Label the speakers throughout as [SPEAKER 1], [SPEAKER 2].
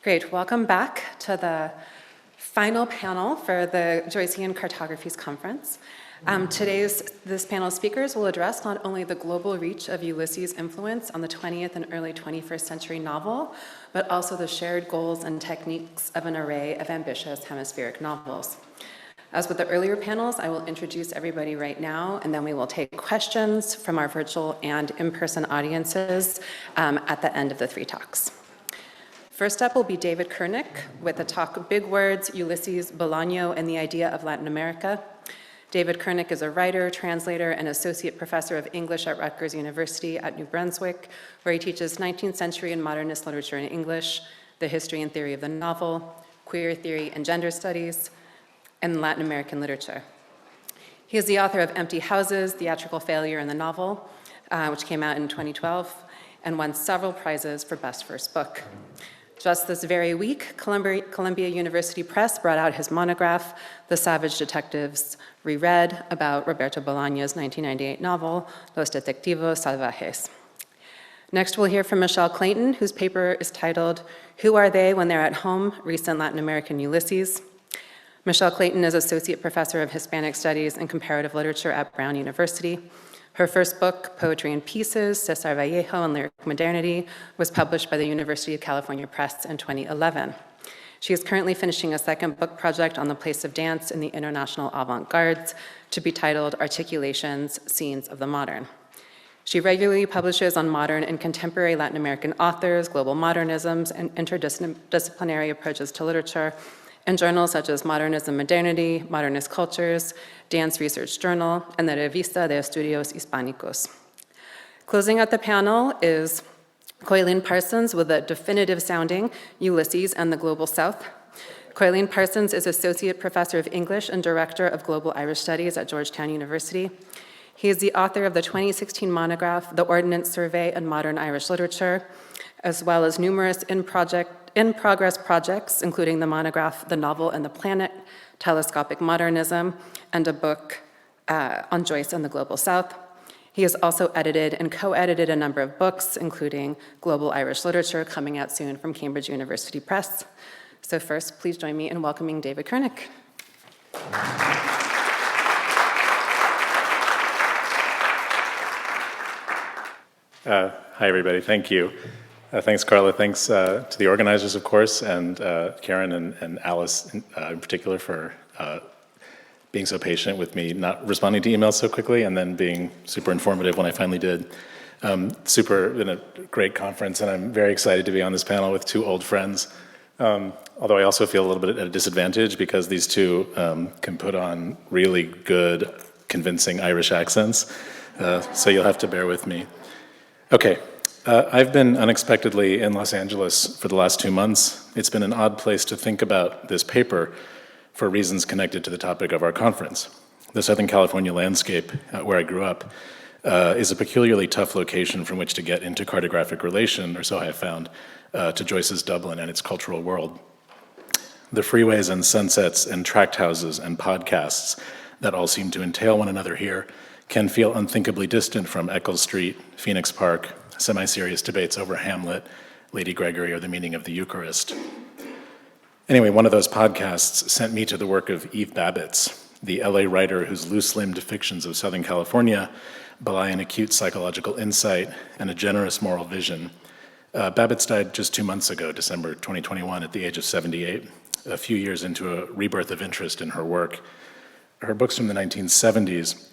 [SPEAKER 1] Great, welcome back to the final panel for the Joycean Cartographies conference. This panel of speakers will address not only the global reach of Ulysses' influence on the 20th and early 21st century novel, but also the shared goals and techniques of an array of ambitious hemispheric novels. As with the earlier panels, I will introduce everybody right now, and then we will take questions from our virtual and in-person audiences at the end of the three talks. First up will be David Kurnick with the talk, Big Words, Ulysses, Bolaño, and the Idea of Latin America. David Kurnick is a writer, translator, and associate professor of English at Rutgers University at New Brunswick, where he teaches 19th century and modernist literature in English, the history and theory of the novel, queer theory and gender studies, and Latin American literature. He is the author of Empty Houses, Theatrical Failure in the Novel, which came out in 2012, and won several prizes for Best First Book. Just this very week, Columbia University Press brought out his monograph, The Savage Detectives Reread, about Roberto Bolaño's 1998 novel, Los Detectivos Salvajes. Next, we'll hear from Michelle Clayton, whose paper is titled, Who Are They When They're at Home? Recent Latin American Ulysses. Michelle Clayton is Associate Professor of Hispanic Studies and Comparative Literature at Brown University. Her first book, Poetry in Pieces, Cesar Vallejo and Lyric Modernity, was published by the University of California Press in 2011. She is currently finishing a second book project on the place of dance in the international avant-gardes to be titled Articulations, Scenes of the Modern. She regularly publishes on modern and contemporary Latin American authors, global modernisms, and interdisciplinary approaches to literature, in journals such as Modernism Modernity, Modernist Cultures, Dance Research Journal, and the Revista de Estudios Hispánicos. Closing out the panel is Cóilín Parsons with a definitive sounding, Ulysses and the Global South. Cóilín Parsons is Associate Professor of English and Director of Global Irish Studies at Georgetown University. He is the author of the 2016 monograph, The Ordnance Survey and Modern Irish Literature, as well as numerous in-progress projects, including the monograph, The Novel and the Planet, Telescopic Modernism, and a book on Joyce and the Global South. He has also edited and co-edited a number of books, including Global Irish Literature, coming out soon from Cambridge University Press. So first, please join me in welcoming David Kurnick.
[SPEAKER 2] Hi, everybody. Thank you. Thanks, Karla. Thanks to the organizers, of course, and Karen and Alice in particular for being so patient with me, not responding to emails so quickly, and then being super informative when I finally did. Been a great conference, and I'm very excited to be on this panel with two old friends. Although I also feel a little bit at a disadvantage because these two can put on really good, convincing Irish accents. So you'll have to bear with me. Okay. I've been unexpectedly in Los Angeles for the last 2 months. It's been an odd place to think about this paper for reasons connected to the topic of our conference. The Southern California landscape, where I grew up, is a peculiarly tough location from which to get into cartographic relation, or so I have found, to Joyce's Dublin and its cultural world. The freeways and sunsets and tract houses and podcasts that all seem to entail one another here can feel unthinkably distant from Eccles Street, Phoenix Park, semi-serious debates over Hamlet, Lady Gregory, or the meaning of the Eucharist. Anyway, one of those podcasts sent me to the work of Eve Babbitt's, the LA writer whose loose-limbed fictions of Southern California belie an acute psychological insight and a generous moral vision. Babbitt's died just 2 months ago, December 2021, at the age of 78, a few years into a rebirth of interest in her work. Her books from the 1970s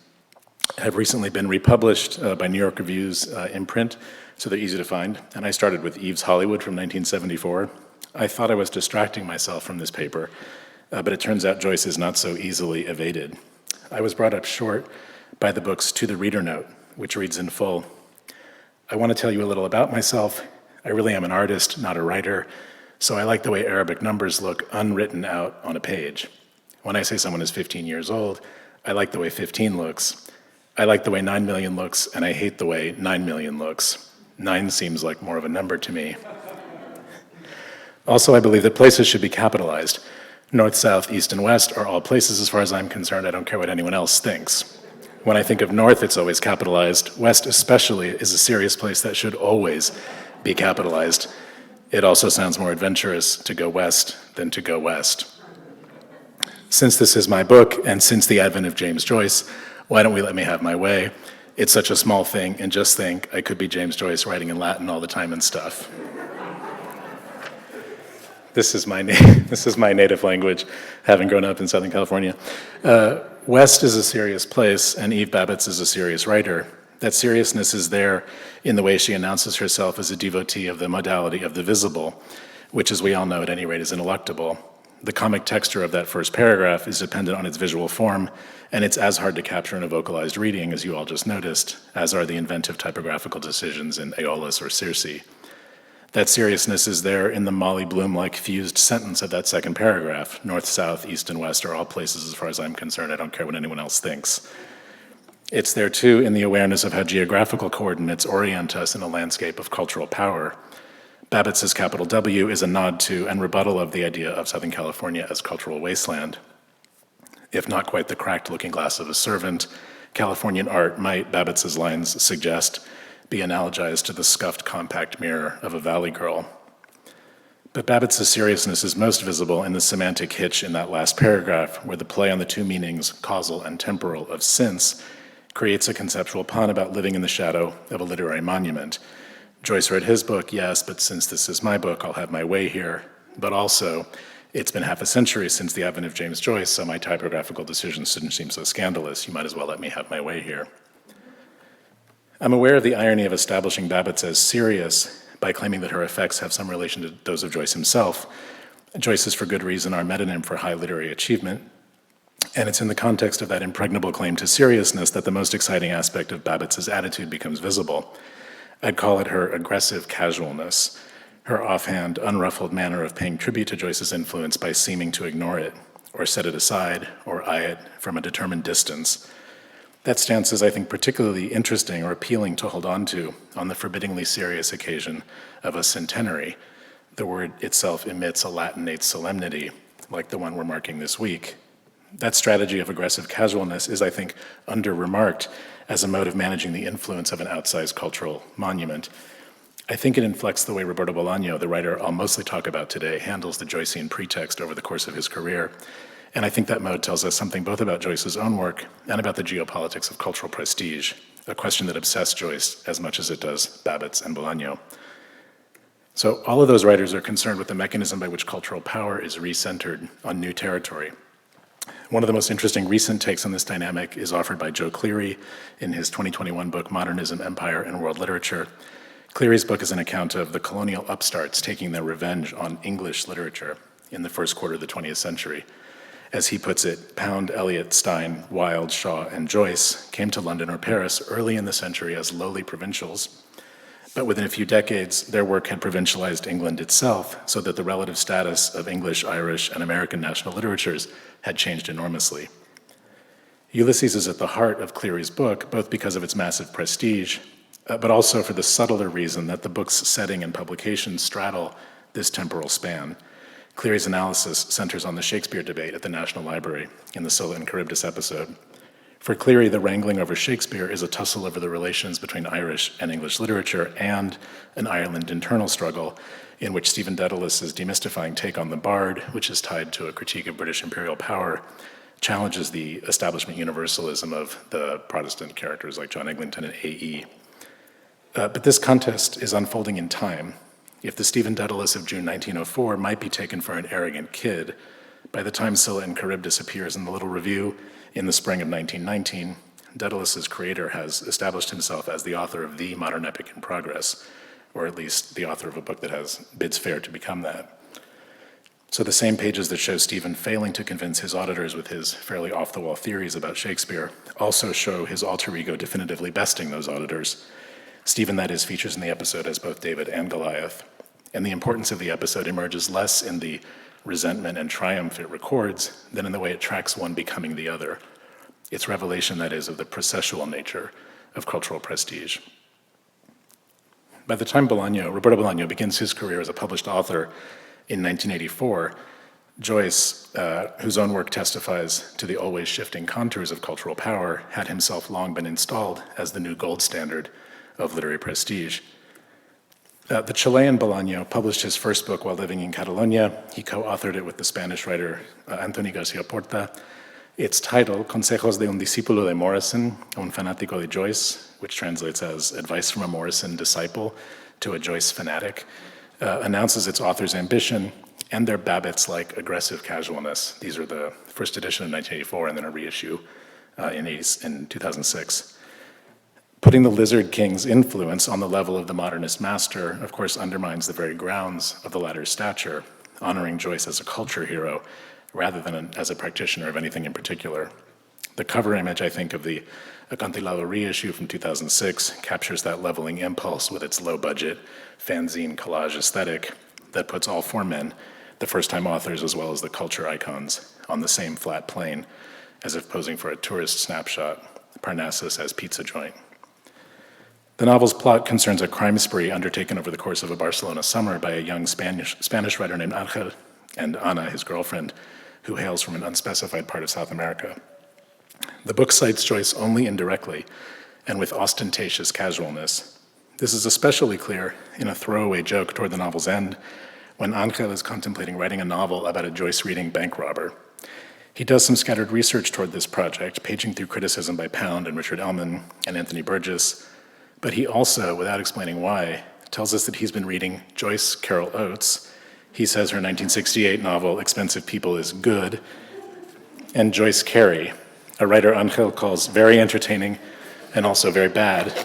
[SPEAKER 2] have recently been republished by New York Review's imprint, so they're easy to find. And I started with Eve's Hollywood from 1974. I thought I was distracting myself from this paper, but it turns out Joyce is not so easily evaded. I was brought up short by the book's To the Reader note, which reads in full, I want to tell you a little about myself. I really am an artist, not a writer, so I like the way Arabic numbers look unwritten out on a page. When I say someone is 15 years old, I like the way 15 looks. I like the way 9 million looks, and I hate the way 9 million looks. 9 seems like more of a number to me. Also, I believe that places should be capitalized. North, south, east, and west are all places as far as I'm concerned. I don't care what anyone else thinks. When I think of north, it's always capitalized. West especially is a serious place that should always be capitalized. It also sounds more adventurous to go west than to go west. Since this is my book, and since the advent of James Joyce, why don't we let me have my way? It's such a small thing, and just think, I could be James Joyce writing in Latin all the time and stuff. This is my native language, having grown up in Southern California. West is a serious place, and Eve Babbitt's is a serious writer. That seriousness is there in the way she announces herself as a devotee of the modality of the visible, which, as we all know, at any rate, is ineluctable. The comic texture of that first paragraph is dependent on its visual form, and it's as hard to capture in a vocalized reading, as you all just noticed, as are the inventive typographical decisions in Aeolus or Circe. That seriousness is there in the Molly Bloom-like fused sentence of that second paragraph. North, south, east, and west are all places as far as I'm concerned. I don't care what anyone else thinks. It's there, too, in the awareness of how geographical coordinates orient us in a landscape of cultural power. Babbitt's capital W is a nod to and rebuttal of the idea of Southern California as cultural wasteland. If not quite the cracked looking glass of a servant, Californian art might, Babbitt's lines suggest, be analogized to the scuffed compact mirror of a valley girl. But Babbitt's seriousness is most visible in the semantic hitch in that last paragraph, where the play on the two meanings, causal and temporal, of since creates a conceptual pun about living in the shadow of a literary monument. Joyce read his book, yes, but since this is my book, I'll have my way here. But also, it's been half a century since the advent of James Joyce, so my typographical decisions shouldn't seem so scandalous. You might as well let me have my way here. I'm aware of the irony of establishing Babbitt's as serious by claiming that her effects have some relation to those of Joyce himself. Joyce is, for good reason, our metonym for high literary achievement, and it's in the context of that impregnable claim to seriousness that the most exciting aspect of Babbitt's attitude becomes visible. I'd call it her aggressive casualness, her offhand, unruffled manner of paying tribute to Joyce's influence by seeming to ignore it, or set it aside, or eye it from a determined distance. That stance is, I think, particularly interesting or appealing to hold on to on the forbiddingly serious occasion of a centenary. The word itself emits a Latinate solemnity, like the one we're marking this week. That strategy of aggressive casualness is, I think, under-remarked as a mode of managing the influence of an outsized cultural monument. I think it inflects the way Roberto Bolaño, the writer I'll mostly talk about today, handles the Joycean pretext over the course of his career. And I think that mode tells us something both about Joyce's own work and about the geopolitics of cultural prestige, a question that obsessed Joyce as much as it does Babbitt's and Bolaño. So all of those writers are concerned with the mechanism by which cultural power is recentered on new territory. One of the most interesting recent takes on this dynamic is offered by Joe Cleary in his 2021 book, Modernism, Empire, and World Literature. Cleary's book is an account of the colonial upstarts taking their revenge on English literature in the first quarter of the 20th century. As he puts it, Pound, Eliot, Stein, Wilde, Shaw, and Joyce came to London or Paris early in the century as lowly provincials, but within a few decades, their work had provincialized England itself, so that the relative status of English, Irish, and American national literatures had changed enormously. Ulysses is at the heart of Cleary's book, both because of its massive prestige, but also for the subtler reason that the book's setting and publication straddle this temporal span. Cleary's analysis centers on the Shakespeare debate at the National Library in the Scylla and Charybdis episode. For Cleary, the wrangling over Shakespeare is a tussle over the relations between Irish and English literature and an Ireland internal struggle in which Stephen Dedalus' demystifying take on the Bard, which is tied to a critique of British imperial power, challenges the establishment universalism of the Protestant characters like John Eglinton and A.E. But this contest is unfolding in time. If the Stephen Dedalus of June 1904 might be taken for an arrogant kid, by the time Scylla and Charybdis appears in the Little Review in the spring of 1919, Dedalus' creator has established himself as the author of the modern epic in progress, or at least the author of a book that bids fair to become that. So the same pages that show Stephen failing to convince his auditors with his fairly off-the-wall theories about Shakespeare also show his alter ego definitively besting those auditors. Stephen, that is, features in the episode as both David and Goliath, and the importance of the episode emerges less in the resentment and triumph it records than in the way it tracks one becoming the other. Its revelation, that is, of the processual nature of cultural prestige. By the time Roberto Bolaño begins his career as a published author in 1984, Joyce, whose own work testifies to the always shifting contours of cultural power, had himself long been installed as the new gold standard of literary prestige. The Chilean Bolaño published his first book while living in Catalonia. He co-authored it with the Spanish writer Anthony Garcia Porta. Its title, Consejos de un discípulo de Morrison, un fanático de Joyce, which translates as Advice from a Morrison Disciple to a Joyce Fanatic, announces its author's ambition and their Babbitts-like aggressive casualness. These are the first edition in 1984 and then a reissue in 2006. Putting the Lizard King's influence on the level of the modernist master, of course, undermines the very grounds of the latter's stature, honoring Joyce as a culture hero rather than as a practitioner of anything in particular. The cover image, I think, of the Acantilado reissue from 2006 captures that leveling impulse with its low-budget, fanzine collage aesthetic that puts all four men, the first-time authors as well as the culture icons, on the same flat plane, as if posing for a tourist snapshot, Parnassus as pizza joint. The novel's plot concerns a crime spree undertaken over the course of a Barcelona summer by a young Spanish writer named Ángel and Ana, his girlfriend, who hails from an unspecified part of South America. The book cites Joyce only indirectly and with ostentatious casualness. This is especially clear in a throwaway joke toward the novel's end when Ángel is contemplating writing a novel about a Joyce-reading bank robber. He does some scattered research toward this project, paging through criticism by Pound and Richard Ellman and Anthony Burgess, but he also, without explaining why, tells us that he's been reading Joyce Carol Oates. He says her 1968 novel, Expensive People, is good, and Joyce Carey, a writer Ángel calls very entertaining and also very bad.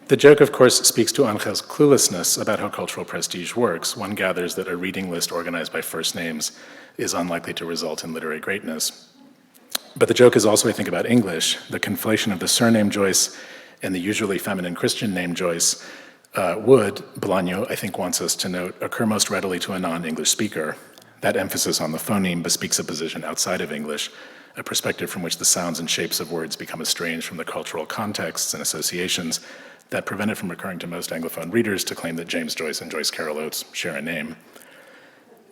[SPEAKER 2] The joke, of course, speaks to Ángel's cluelessness about how cultural prestige works. One gathers that a reading list organized by first names is unlikely to result in literary greatness. But the joke is also, I think, about English. The conflation of the surname Joyce and the usually feminine Christian name Joyce would, Bolaño, I think, wants us to note, occur most readily to a non-English speaker. That emphasis on the phoneme bespeaks a position outside of English, a perspective from which the sounds and shapes of words become estranged from the cultural contexts and associations that prevent it from occurring to most Anglophone readers to claim that James Joyce and Joyce Carol Oates share a name.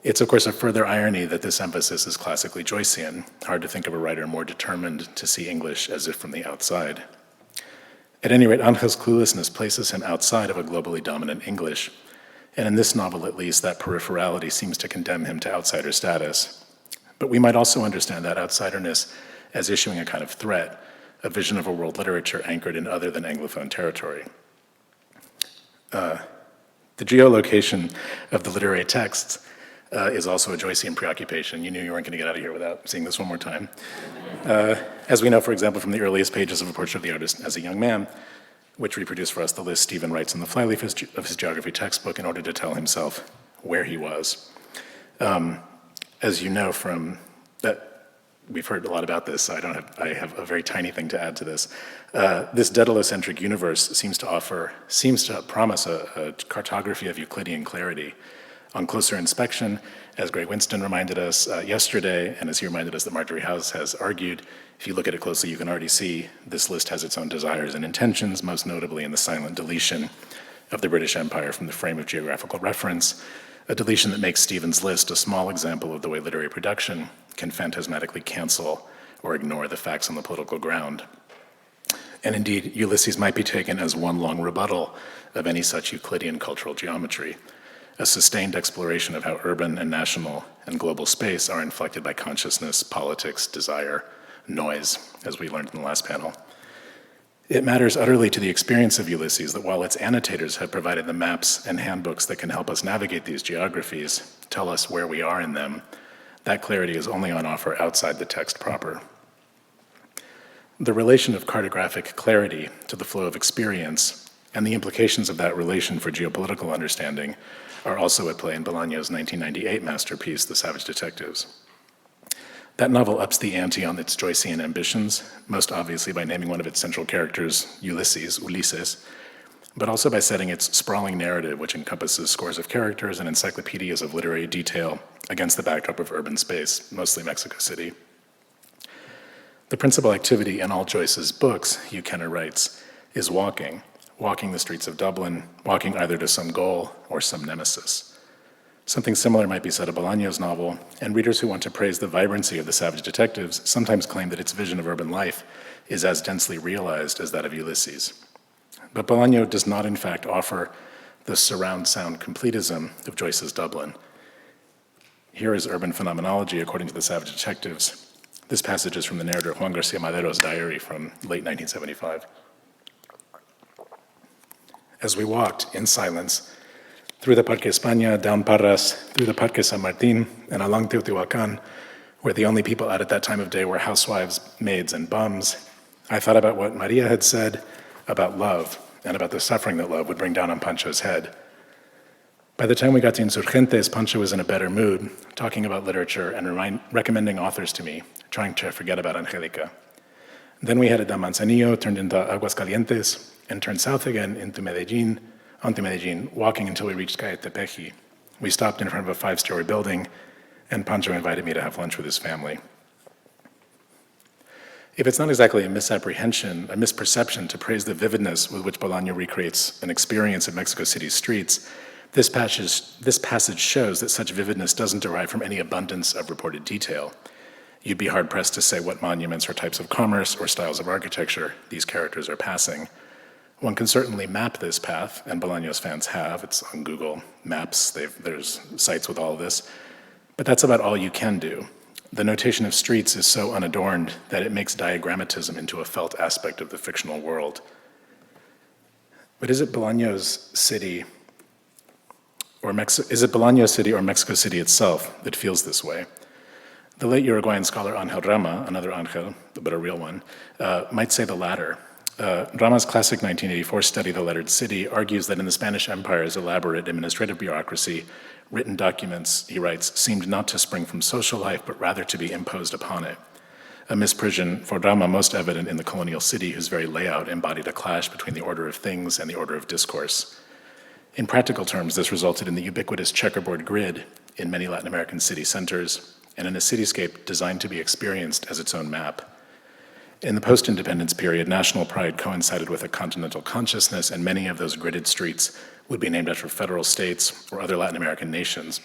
[SPEAKER 2] It's, of course, a further irony that this emphasis is classically Joycean. Hard to think of a writer more determined to see English as if from the outside. At any rate, Ángel's cluelessness places him outside of a globally dominant English, and in this novel at least, that peripherality seems to condemn him to outsider status. But we might also understand that outsiderness as issuing a kind of threat, a vision of a world literature anchored in other than Anglophone territory. The geolocation of the literary texts is also a Joycean preoccupation. You knew you weren't going to get out of here without seeing this one more time. As we know, for example, from the earliest pages of A Portrait of the Artist as a Young Man, which reproduce for us the list Stephen writes in the flyleaf of his geography textbook in order to tell himself where he was. As you know from that, we've heard a lot about this, so I have a very tiny thing to add to this. This Daedalocentric universe seems to promise a cartography of Euclidean clarity. On closer inspection, as Gray Winston reminded us yesterday, and as he reminded us that Marjorie House has argued, if you look at it closely, you can already see this list has its own desires and intentions, most notably in the silent deletion of the British Empire from the frame of geographical reference, a deletion that makes Stephen's list a small example of the way literary production can phantasmatically cancel or ignore the facts on the political ground. And indeed, Ulysses might be taken as one long rebuttal of any such Euclidean cultural geometry, a sustained exploration of how urban and national and global space are inflected by consciousness, politics, desire, noise, as we learned in the last panel. It matters utterly to the experience of Ulysses that while its annotators have provided the maps and handbooks that can help us navigate these geographies, tell us where we are in them, that clarity is only on offer outside the text proper. The relation of cartographic clarity to the flow of experience and the implications of that relation for geopolitical understanding are also at play in Bolaño's 1998 masterpiece, The Savage Detectives. That novel ups the ante on its Joycean ambitions, most obviously by naming one of its central characters, Ulises, but also by setting its sprawling narrative, which encompasses scores of characters and encyclopedias of literary detail, against the backdrop of urban space, mostly Mexico City. The principal activity in all Joyce's books, Hugh Kenner writes, is walking the streets of Dublin, walking either to some goal or some nemesis. Something similar might be said of Bolaño's novel, and readers who want to praise the vibrancy of The Savage Detectives sometimes claim that its vision of urban life is as densely realized as that of Ulysses. But Bolaño does not, in fact, offer the surround sound completism of Joyce's Dublin. Here is urban phenomenology according to the Savage Detectives. This passage is from the narrator Juan García Madero's diary from late 1975. As we walked in silence through the Parque España, down Parras, through the Parque San Martín, and along Teotihuacan, where the only people out at that time of day were housewives, maids, and bums, I thought about what Maria had said about love and about the suffering that love would bring down on Pancho's head. By the time we got to Insurgentes, Pancho was in a better mood, talking about literature and recommending authors to me, trying to forget about Angélica. Then we headed down Manzanillo, turned into Aguascalientes, and turned south again onto Medellin, walking until we reached Calle Tepeji. We stopped in front of a 5-story building, and Pancho invited me to have lunch with his family. If it's not exactly a misapprehension, a misperception to praise the vividness with which Bolaño recreates an experience of Mexico City's streets, this passage shows that such vividness doesn't derive from any abundance of reported detail. You'd be hard-pressed to say what monuments or types of commerce or styles of architecture these characters are passing. One can certainly map this path, and Bolaño's fans have. It's on Google Maps. There's sites with all of this. But that's about all you can do. The notation of streets is so unadorned that it makes diagrammatism into a felt aspect of the fictional world. But is it Bolaño's city or Mexico City itself that feels this way? The late Uruguayan scholar Ángel Rama, another Ángel, but a real one, might say the latter. Rama's classic 1984 study, The Lettered City, argues that in the Spanish Empire's elaborate administrative bureaucracy, written documents, he writes, seemed not to spring from social life, but rather to be imposed upon it. A misprision for Rama most evident in the colonial city, whose very layout embodied a clash between the order of things and the order of discourse. In practical terms, this resulted in the ubiquitous checkerboard grid in many Latin American city centers, and in a cityscape designed to be experienced as its own map. In the post-independence period, national pride coincided with a continental consciousness, and many of those gridded streets would be named after federal states or other Latin American nations.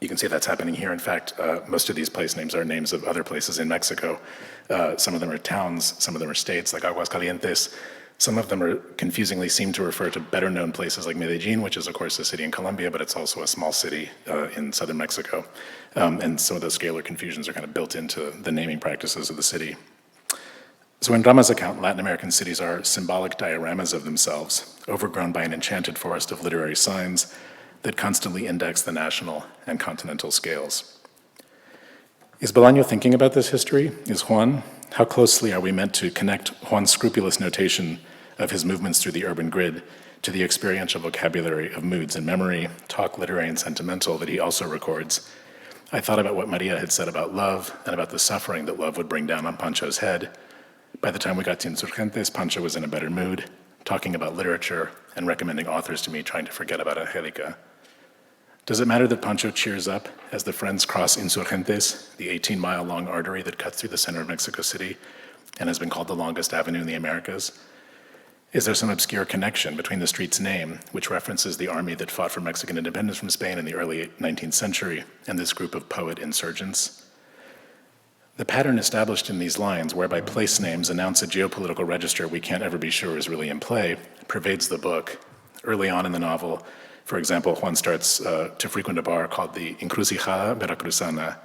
[SPEAKER 2] You can see that's happening here. In fact, most of these place names are names of other places in Mexico. Some of them are towns, some of them are states, like Aguascalientes. Some of them confusingly seem to refer to better-known places like Medellin, which is, of course, a city in Colombia, but it's also a small city in southern Mexico. And some of those scalar confusions are kind of built into the naming practices of the city. So in Rama's account, Latin American cities are symbolic dioramas of themselves, overgrown by an enchanted forest of literary signs that constantly index the national and continental scales. Is Bolaño thinking about this history? Is Juan? How closely are we meant to connect Juan's scrupulous notation of his movements through the urban grid to the experiential vocabulary of moods and memory, talk, literary, and sentimental that he also records? I thought about what Maria had said about love and about the suffering that love would bring down on Pancho's head. By the time we got to Insurgentes, Pancho was in a better mood, talking about literature and recommending authors to me, trying to forget about Angélica. Does it matter that Pancho cheers up as the friends cross Insurgentes, the 18-mile-long artery that cuts through the center of Mexico City and has been called the longest avenue in the Americas? Is there some obscure connection between the street's name, which references the army that fought for Mexican independence from Spain in the early 19th century, and this group of poet insurgents? The pattern established in these lines, whereby place names announce a geopolitical register we can't ever be sure is really in play, pervades the book. Early on in the novel, for example, Juan starts to frequent a bar called the Encrucijada Veracruzana,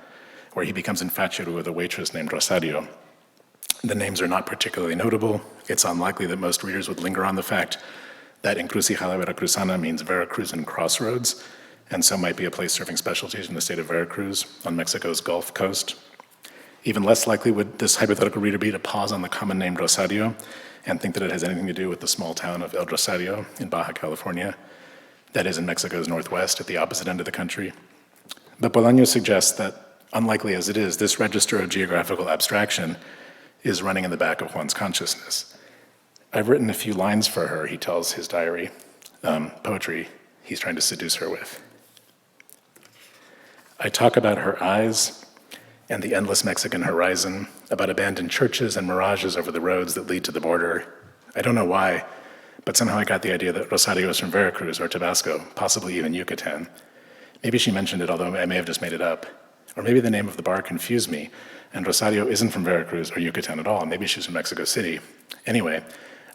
[SPEAKER 2] where he becomes infatuated with a waitress named Rosario. The names are not particularly notable. It's unlikely that most readers would linger on the fact that Encrucijada Veracruzana means Veracruzan crossroads, and so might be a place serving specialties in the state of Veracruz on Mexico's Gulf Coast. Even less likely would this hypothetical reader be to pause on the common name Rosario and think that it has anything to do with the small town of El Rosario in Baja California, that is in Mexico's northwest at the opposite end of the country. But Bolaño suggests that, unlikely as it is, this register of geographical abstraction is running in the back of Juan's consciousness. I've written a few lines for her, he tells his diary, poetry he's trying to seduce her with. I talk about her eyes and the endless Mexican horizon, about abandoned churches and mirages over the roads that lead to the border. I don't know why, but somehow I got the idea that Rosario is from Veracruz or Tabasco, possibly even Yucatan. Maybe she mentioned it, although I may have just made it up. Or maybe the name of the bar confused me, and Rosario isn't from Veracruz or Yucatan at all. Maybe she's from Mexico City. Anyway,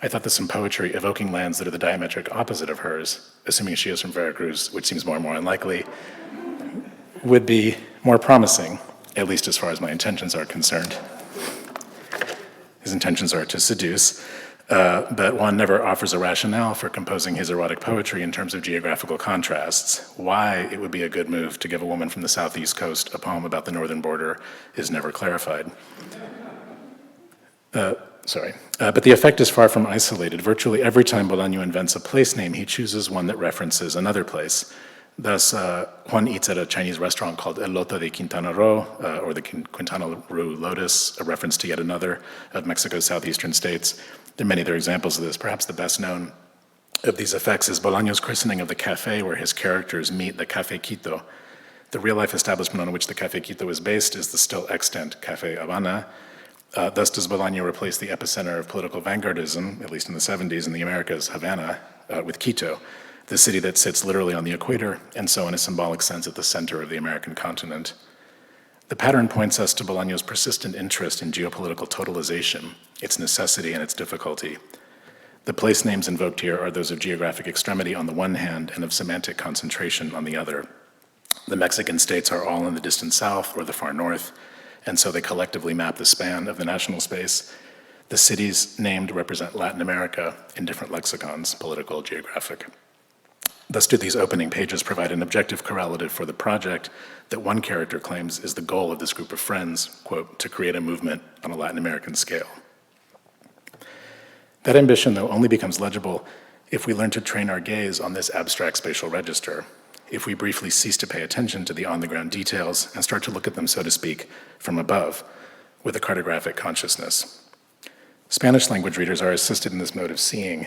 [SPEAKER 2] I thought that some poetry evoking lands that are the diametric opposite of hers, assuming she is from Veracruz, which seems more and more unlikely, would be more promising, at least as far as my intentions are concerned. His intentions are to seduce, but Juan never offers a rationale for composing his erotic poetry in terms of geographical contrasts. Why it would be a good move to give a woman from the southeast coast a poem about the northern border is never clarified. But the effect is far from isolated. Virtually every time Bolaño invents a place name, he chooses one that references another place. Thus, Juan eats at a Chinese restaurant called El Loto de Quintana Roo, or the Quintana Roo Lotus, a reference to yet another of Mexico's southeastern states. There are many other examples of this. Perhaps the best known of these effects is Bolaño's christening of the cafe where his characters meet, the Café Quito. The real-life establishment on which the Café Quito is based is the still extant Café Habana. Thus does Bolaño replace the epicenter of political vanguardism, at least in the 70s in the Americas, Havana, with Quito, the city that sits literally on the equator, and so in a symbolic sense at the center of the American continent. The pattern points us to Bolaño's persistent interest in geopolitical totalization, its necessity and its difficulty. The place names invoked here are those of geographic extremity on the one hand and of semantic concentration on the other. The Mexican states are all in the distant south or the far north, and so they collectively map the span of the national space. The cities named represent Latin America in different lexicons, political, geographic. Thus do these opening pages provide an objective correlative for the project that one character claims is the goal of this group of friends, quote, to create a movement on a Latin American scale. That ambition, though, only becomes legible if we learn to train our gaze on this abstract spatial register, if we briefly cease to pay attention to the on-the-ground details and start to look at them, so to speak, from above, with a cartographic consciousness. Spanish language readers are assisted in this mode of seeing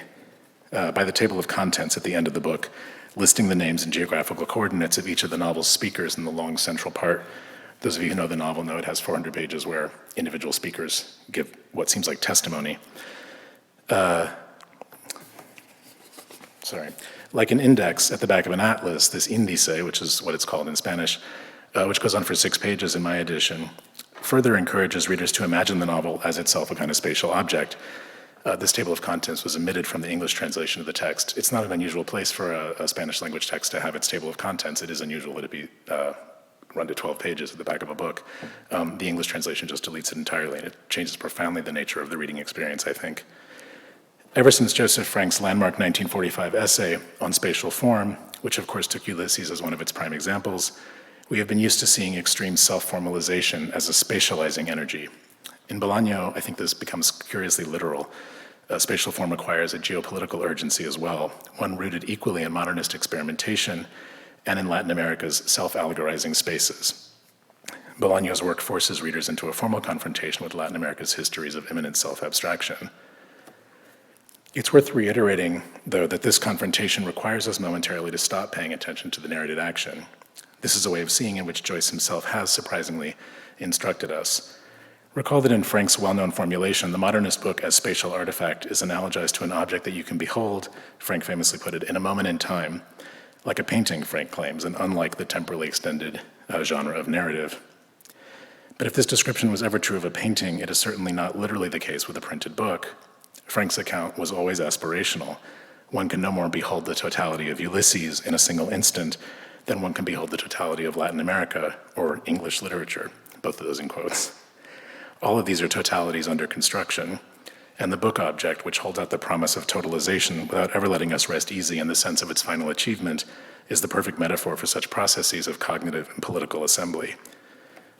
[SPEAKER 2] by the table of contents at the end of the book, listing the names and geographical coordinates of each of the novel's speakers in the long central part. Those of you who know the novel know it has 400 pages where individual speakers give what seems like testimony. Like an index at the back of an atlas, this índice, which is what it's called in Spanish, which goes on for 6 pages in my edition, further encourages readers to imagine the novel as itself a kind of spatial object. This table of contents was omitted from the English translation of the text. It's not an unusual place for a Spanish language text to have its table of contents. It is unusual that it be run to 12 pages at the back of a book. The English translation just deletes it entirely, and it changes profoundly the nature of the reading experience, I think. Ever since Joseph Frank's landmark 1945 essay on spatial form, which of course took Ulysses as one of its prime examples, we have been used to seeing extreme self-formalization as a spatializing energy. In Bolaño, I think this becomes curiously literal. Spatial form requires a geopolitical urgency as well, one rooted equally in modernist experimentation and in Latin America's self-allegorizing spaces. Bolaño's work forces readers into a formal confrontation with Latin America's histories of imminent self-abstraction. It's worth reiterating, though, that this confrontation requires us momentarily to stop paying attention to the narrated action. This is a way of seeing in which Joyce himself has, surprisingly, instructed us. Recall that in Frank's well-known formulation, the modernist book as spatial artifact is analogized to an object that you can behold, Frank famously put it, in a moment in time, like a painting, Frank claims, and unlike the temporally extended genre of narrative. But if this description was ever true of a painting, it is certainly not literally the case with a printed book. Frank's account was always aspirational. One can no more behold the totality of Ulysses in a single instant than one can behold the totality of Latin America or English literature, both of those in quotes. All of these are totalities under construction, and the book object, which holds out the promise of totalization without ever letting us rest easy in the sense of its final achievement, is the perfect metaphor for such processes of cognitive and political assembly.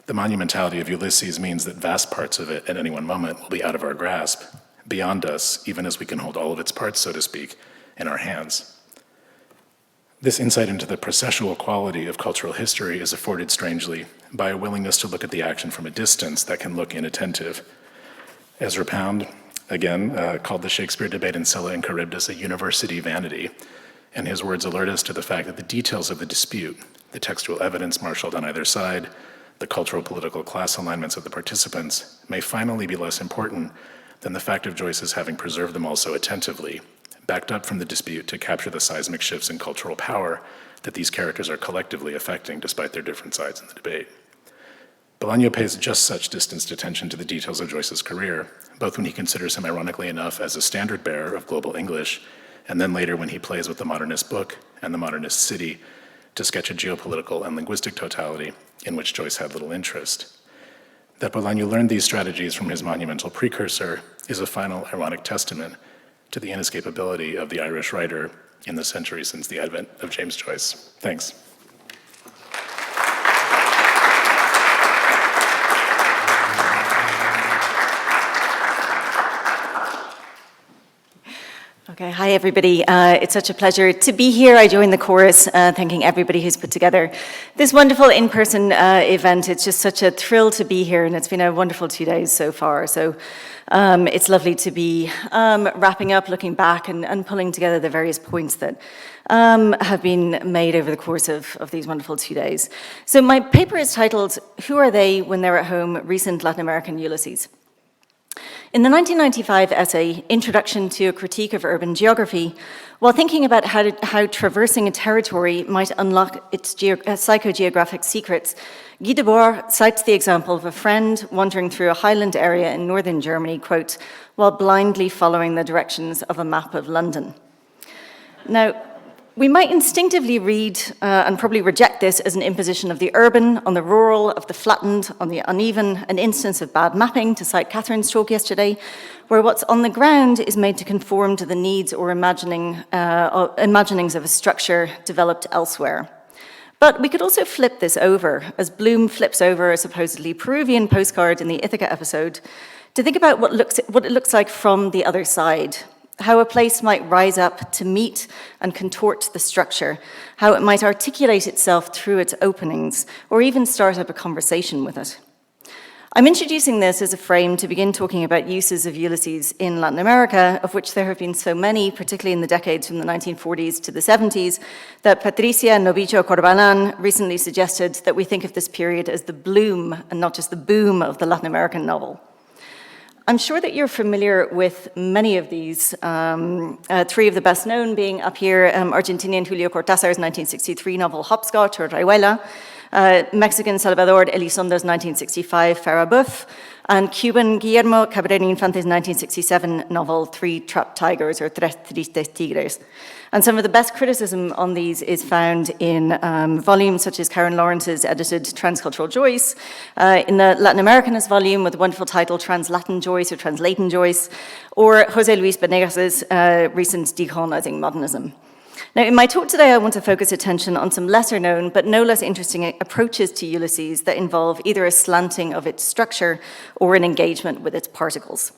[SPEAKER 2] The monumentality of Ulysses means that vast parts of it at any one moment will be out of our grasp, beyond us, even as we can hold all of its parts, so to speak, in our hands. This insight into the processual quality of cultural history is afforded, strangely, by a willingness to look at the action from a distance that can look inattentive. Ezra Pound, again, called the Shakespeare debate in Scylla and Charybdis a university vanity, and his words alert us to the fact that the details of the dispute, the textual evidence marshaled on either side, the cultural, political, class alignments of the participants, may finally be less important than the fact of Joyce's having preserved them all so attentively, backed up from the dispute to capture the seismic shifts in cultural power that these characters are collectively affecting despite their different sides in the debate. Bolaño pays just such distanced attention to the details of Joyce's career, both when he considers him ironically enough as a standard bearer of global English, and then later when he plays with the modernist book and the modernist city to sketch a geopolitical and linguistic totality in which Joyce had little interest. That Bolaño learned these strategies from his monumental precursor is a final ironic testament to the inescapability of the Irish writer in the century since the advent of James Joyce. Thanks.
[SPEAKER 3] Okay, hi everybody. It's such a pleasure to be here. I join the chorus thanking everybody who's put together this wonderful in-person event. It's just such a thrill to be here, and it's been a wonderful 2 days so far. So it's lovely to be wrapping up, looking back, and pulling together the various points that have been made over the course of these wonderful 2 days. So my paper is titled, Who Are They When They're at Home? Recent Latin American Ulysses. In the 1995 essay, Introduction to a Critique of Urban Geography, while thinking about how traversing a territory might unlock its psychogeographic secrets, Guy Debord cites the example of a friend wandering through a highland area in northern Germany, quote, while blindly following the directions of a map of London. Now, we might instinctively read and probably reject this as an imposition of the urban on the rural, of the flattened on the uneven, an instance of bad mapping, to cite Catherine's talk yesterday, where what's on the ground is made to conform to the needs or imaginings of a structure developed elsewhere. But we could also flip this over, as Bloom flips over a supposedly Peruvian postcard in the Ithaca episode, to think about what it looks like from the other side. How a place might rise up to meet and contort the structure, how it might articulate itself through its openings, or even start up a conversation with it. I'm introducing this as a frame to begin talking about uses of Ulysses in Latin America, of which there have been so many, particularly in the decades from the 1940s to the 70s, that Patricia Novillo Corbalán recently suggested that we think of this period as the bloom and not just the boom of the Latin American novel. I'm sure that you're familiar with many of these, three of the best known being up here, Argentinian Julio Cortázar's 1963 novel Hopscotch or Rayuela, Mexican Salvador Elizondo's 1965 Farrabuff, and Cuban Guillermo Cabrera Infante's 1967 novel Three Trapped Tigers or Tres Tristes Tigres. And some of the best criticism on these is found in volumes such as Karen Lawrence's edited Transcultural Joyce, in the Latin Americanist volume with the wonderful title Trans-Latin Joyce or Translatin Joyce, or José Luis Venegas's recent Decolonizing Modernism. Now, in my talk today, I want to focus attention on some lesser known but no less interesting approaches to Ulysses that involve either a slanting of its structure or an engagement with its particles.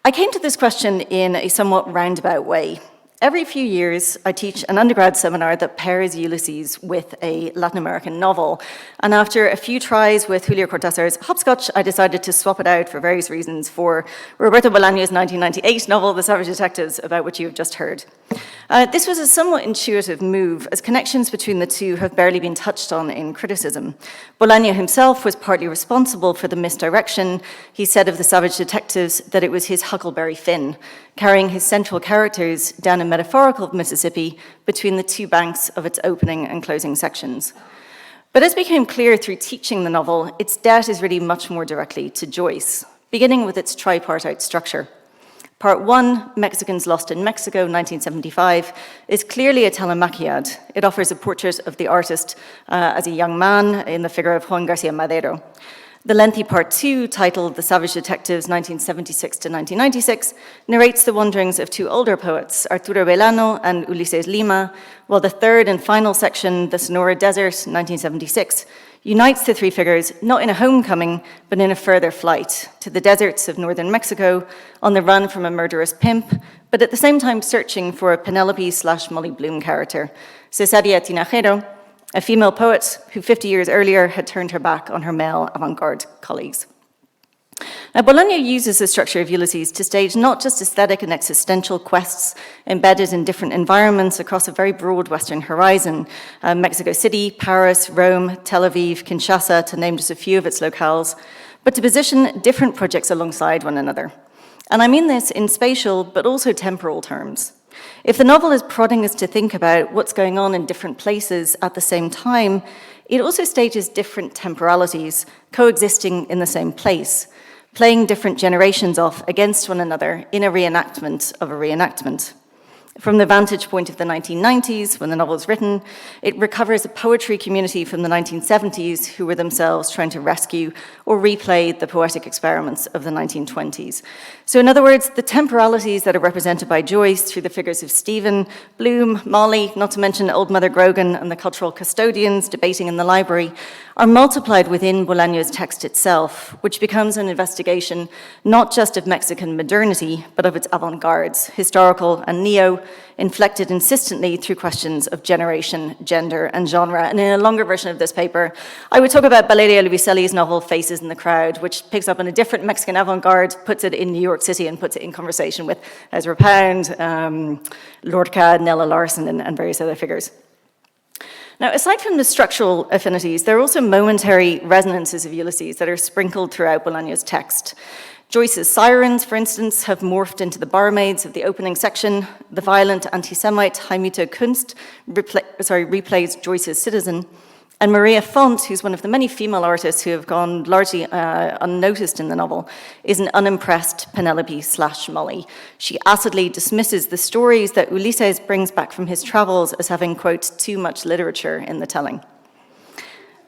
[SPEAKER 3] I came to this question in a somewhat roundabout way. Every few years, I teach an undergrad seminar that pairs Ulysses with a Latin American novel. And after a few tries with Julio Cortázar's Hopscotch, I decided to swap it out for various reasons for Roberto Bolaño's 1998 novel, The Savage Detectives, about which you've just heard. This was a somewhat intuitive move, as connections between the two have barely been touched on in criticism. Bolaño himself was partly responsible for the misdirection. He said of The Savage Detectives that it was his Huckleberry Finn, carrying his central characters down a metaphorical Mississippi between the two banks of its opening and closing sections. But as became clear through teaching the novel, its debt is really much more directly to Joyce, beginning with its tripartite structure. Part 1, Mexicans Lost in Mexico, 1975, is clearly a telemachiad. It offers a portrait of the artist as a young man in the figure of Juan Garcia Madero. The lengthy Part 2, titled The Savage Detectives, 1976 to 1996, narrates the wanderings of two older poets, Arturo Belano and Ulises Lima, while the third and final section, The Sonora Desert, 1976, unites the three figures not in a homecoming, but in a further flight to the deserts of northern Mexico, on the run from a murderous pimp, but at the same time searching for a Penelope/Molly Bloom character, Cesaria Tinajero, a female poet who 50 years earlier had turned her back on her male avant-garde colleagues. Now, Bolaño uses the structure of Ulysses to stage not just aesthetic and existential quests embedded in different environments across a very broad Western horizon, Mexico City, Paris, Rome, Tel Aviv, Kinshasa, to name just a few of its locales, but to position different projects alongside one another. And I mean this in spatial, but also temporal terms. If the novel is prodding us to think about what's going on in different places at the same time, it also stages different temporalities coexisting in the same place, playing different generations off against one another in a reenactment of a reenactment. From the vantage point of the 1990s, when the novel was written, it recovers a poetry community from the 1970s who were themselves trying to rescue or replay the poetic experiments of the 1920s. So in other words, the temporalities that are represented by Joyce through the figures of Stephen, Bloom, Molly, not to mention Old Mother Grogan and the cultural custodians debating in the library, are multiplied within Bolaño's text itself, which becomes an investigation not just of Mexican modernity, but of its avant-gardes, historical and neo, inflected insistently through questions of generation, gender, and genre. And in a longer version of this paper, I would talk about Valeria Luiselli's novel Faces in the Crowd, which picks up on a different Mexican avant-garde, puts it in New York City, and puts it in conversation with Ezra Pound, Lorca, Nella Larson, and various other figures. Now, aside from the structural affinities, there are also momentary resonances of Ulysses that are sprinkled throughout Bolaño's text. Joyce's sirens, for instance, have morphed into the barmaids of the opening section. The violent anti-Semite Jaimito Kunst replays Joyce's citizen. And Maria Font, who's one of the many female artists who have gone largely unnoticed in the novel, is an unimpressed Penelope/Molly. She acidly dismisses the stories that Ulysses brings back from his travels as having, quote, too much literature in the telling.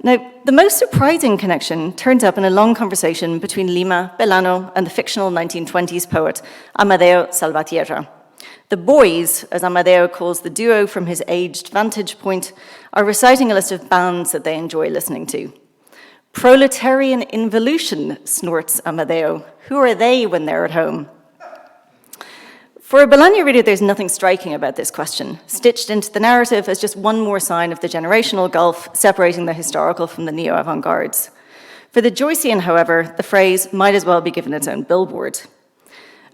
[SPEAKER 3] Now, the most surprising connection turns up in a long conversation between Lima, Bolaño, and the fictional 1920s poet Amadeo Salvatierra. The boys, as Amadeo calls the duo from his aged vantage point, are reciting a list of bands that they enjoy listening to. Proletarian involution, snorts Amadeo. Who are they when they're at home? For a Bolaño reader, there's nothing striking about this question, stitched into the narrative as just one more sign of the generational gulf separating the historical from the neo-avant-gardes. For the Joycean, however, the phrase might as well be given its own billboard.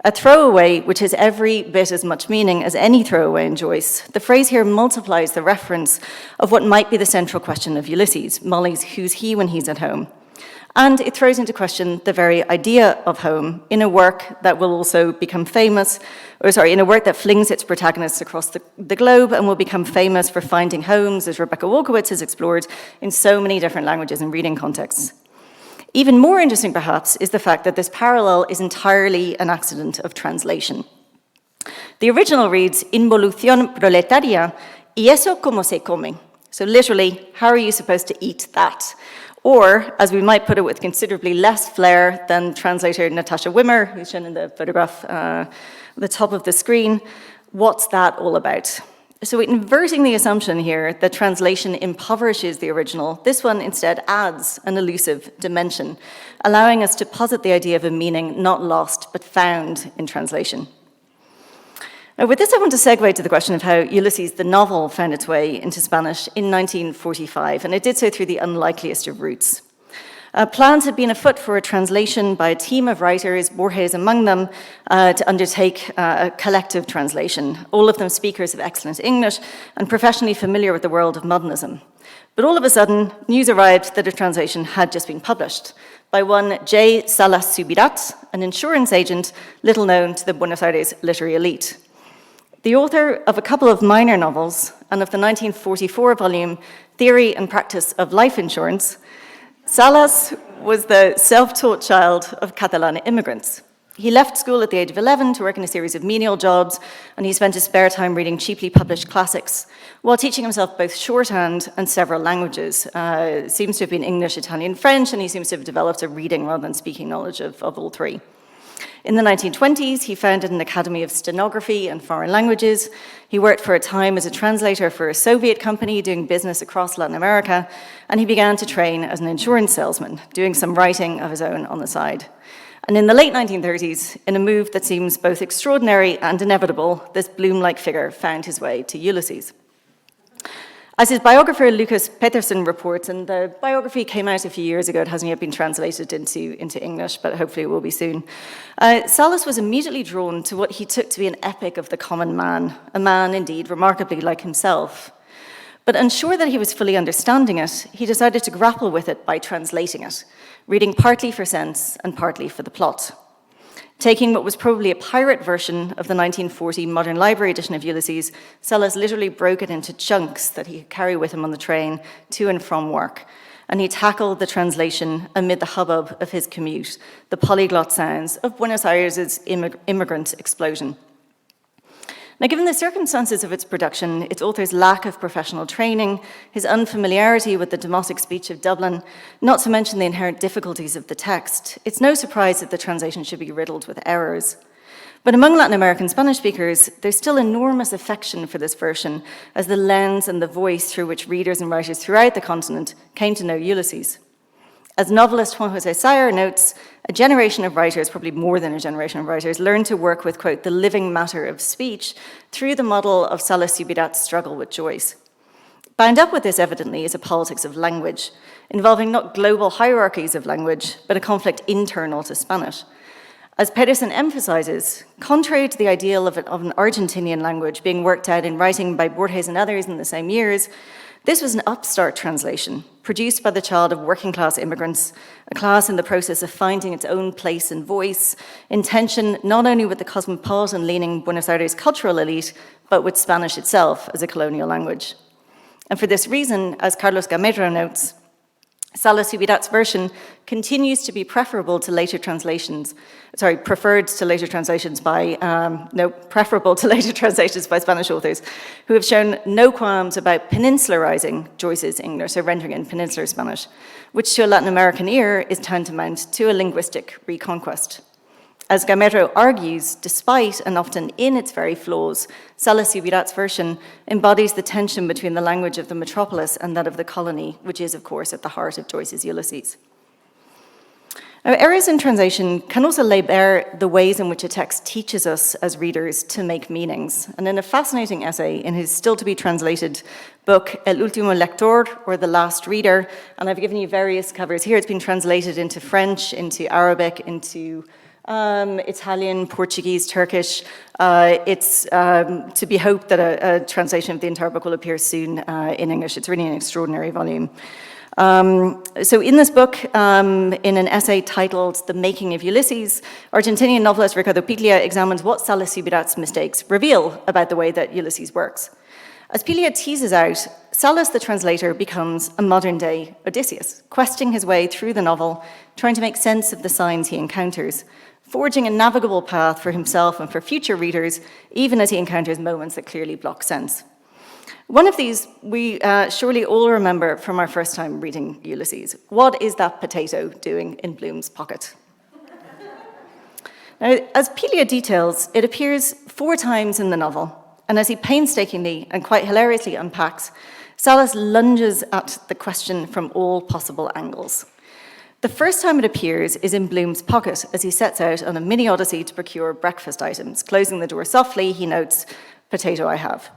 [SPEAKER 3] A throwaway, which has every bit as much meaning as any throwaway in Joyce, the phrase here multiplies the reference of what might be the central question of Ulysses, Molly's who's he when he's at home. And it throws into question the very idea of home in a work that will also become famous, in a work that flings its protagonists across the globe and will become famous for finding homes, as Rebecca Wolkowitz has explored, in so many different languages and reading contexts. Even more interesting, perhaps, is the fact that this parallel is entirely an accident of translation. The original reads, Involución proletaria, y eso como se come. So literally, how are you supposed to eat that? Or, as we might put it with considerably less flair than translator Natasha Wimmer, who's shown in the photograph at the top of the screen, what's that all about? So inverting the assumption here that translation impoverishes the original, this one instead adds an elusive dimension, allowing us to posit the idea of a meaning not lost but found in translation. Now, with this, I want to segue to the question of how Ulysses, the novel, found its way into Spanish in 1945, and it did so through the unlikeliest of routes. Plans had been afoot for a translation by a team of writers, Borges among them, to undertake a collective translation, all of them speakers of excellent English and professionally familiar with the world of modernism. But all of a sudden, news arrived that a translation had just been published by one J. Salas Subirat, an insurance agent little known to the Buenos Aires literary elite. The author of a couple of minor novels and of the 1944 volume Theory and Practice of Life Insurance, Salas was the self-taught child of Catalan immigrants. He left school at the age of 11 to work in a series of menial jobs, and he spent his spare time reading cheaply published classics, while teaching himself both shorthand and several languages. Seems to have been English, Italian, French, and he seems to have developed a reading rather than speaking knowledge of all three. In the 1920s, he founded an academy of stenography and foreign languages. He worked for a time as a translator for a Soviet company doing business across Latin America, and he began to train as an insurance salesman, doing some writing of his own on the side. And in the late 1930s, in a move that seems both extraordinary and inevitable, this Bloom-like figure found his way to Ulysses. As his biographer Lucas Peterson reports, and the biography came out a few years ago, it hasn't yet been translated into English, but hopefully it will be soon. Salas was immediately drawn to what he took to be an epic of the common man, a man indeed remarkably like himself. But unsure that he was fully understanding it, he decided to grapple with it by translating it, reading partly for sense and partly for the plot. Taking what was probably a pirate version of the 1940 Modern Library edition of Ulysses, Salas literally broke it into chunks that he could carry with him on the train to and from work. And he tackled the translation amid the hubbub of his commute, the polyglot sounds of Buenos Aires' immigrant explosion. Now, given the circumstances of its production, its author's lack of professional training, his unfamiliarity with the demotic speech of Dublin, not to mention the inherent difficulties of the text, it's no surprise that the translation should be riddled with errors. But among Latin American Spanish speakers, there's still enormous affection for this version as the lens and the voice through which readers and writers throughout the continent came to know Ulysses. As novelist Juan José Sayre notes, a generation of writers, probably more than a generation of writers, learned to work with, quote, the living matter of speech through the model of Salas Subirats' struggle with Joyce. Bound up with this, evidently, is a politics of language, involving not global hierarchies of language, but a conflict internal to Spanish. As Pedersen emphasizes, contrary to the ideal of an Argentinian language being worked out in writing by Borges and others in the same years, this was an upstart translation, produced by the child of working-class immigrants, a class in the process of finding its own place and voice, in tension not only with the cosmopolitan-leaning Buenos Aires cultural elite, but with Spanish itself as a colonial language. And for this reason, as Carlos Gamero notes, Salas Subirats' version continues to be preferable to later translations by Spanish authors who have shown no qualms about peninsularizing Joyce's English, so rendering it in peninsular Spanish, which to a Latin American ear is tantamount to a linguistic reconquest. As Gamero argues, despite and often in its very flaws, Salas Subirats' version embodies the tension between the language of the metropolis and that of the colony, which is, of course, at the heart of Joyce's Ulysses. Now, errors in translation can also lay bare the ways in which a text teaches us as readers to make meanings. And in a fascinating essay in his still-to-be-translated book, El Último Lector, or The Last Reader, and I've given you various covers here. It's been translated into French, into Arabic, into Italian, Portuguese, Turkish. It's to be hoped that a translation of the entire book will appear soon in English. It's really an extraordinary volume. So in this book, in an essay titled The Making of Ulysses, Argentinian novelist Ricardo Piglia examines what Salas Subirats' mistakes reveal about the way that Ulysses works. As Piglia teases out, Salas the translator becomes a modern-day Odysseus, questing his way through the novel, trying to make sense of the signs he encounters, forging a navigable path for himself and for future readers, even as he encounters moments that clearly block sense. One of these we surely all remember from our first time reading Ulysses. What is that potato doing in Bloom's pocket? Now, as Piglia details, it appears 4 times in the novel, and as he painstakingly and quite hilariously unpacks, Salas lunges at the question from all possible angles. The first time it appears is in Bloom's pocket as he sets out on a mini odyssey to procure breakfast items. Closing the door softly, he notes, "Potato I have."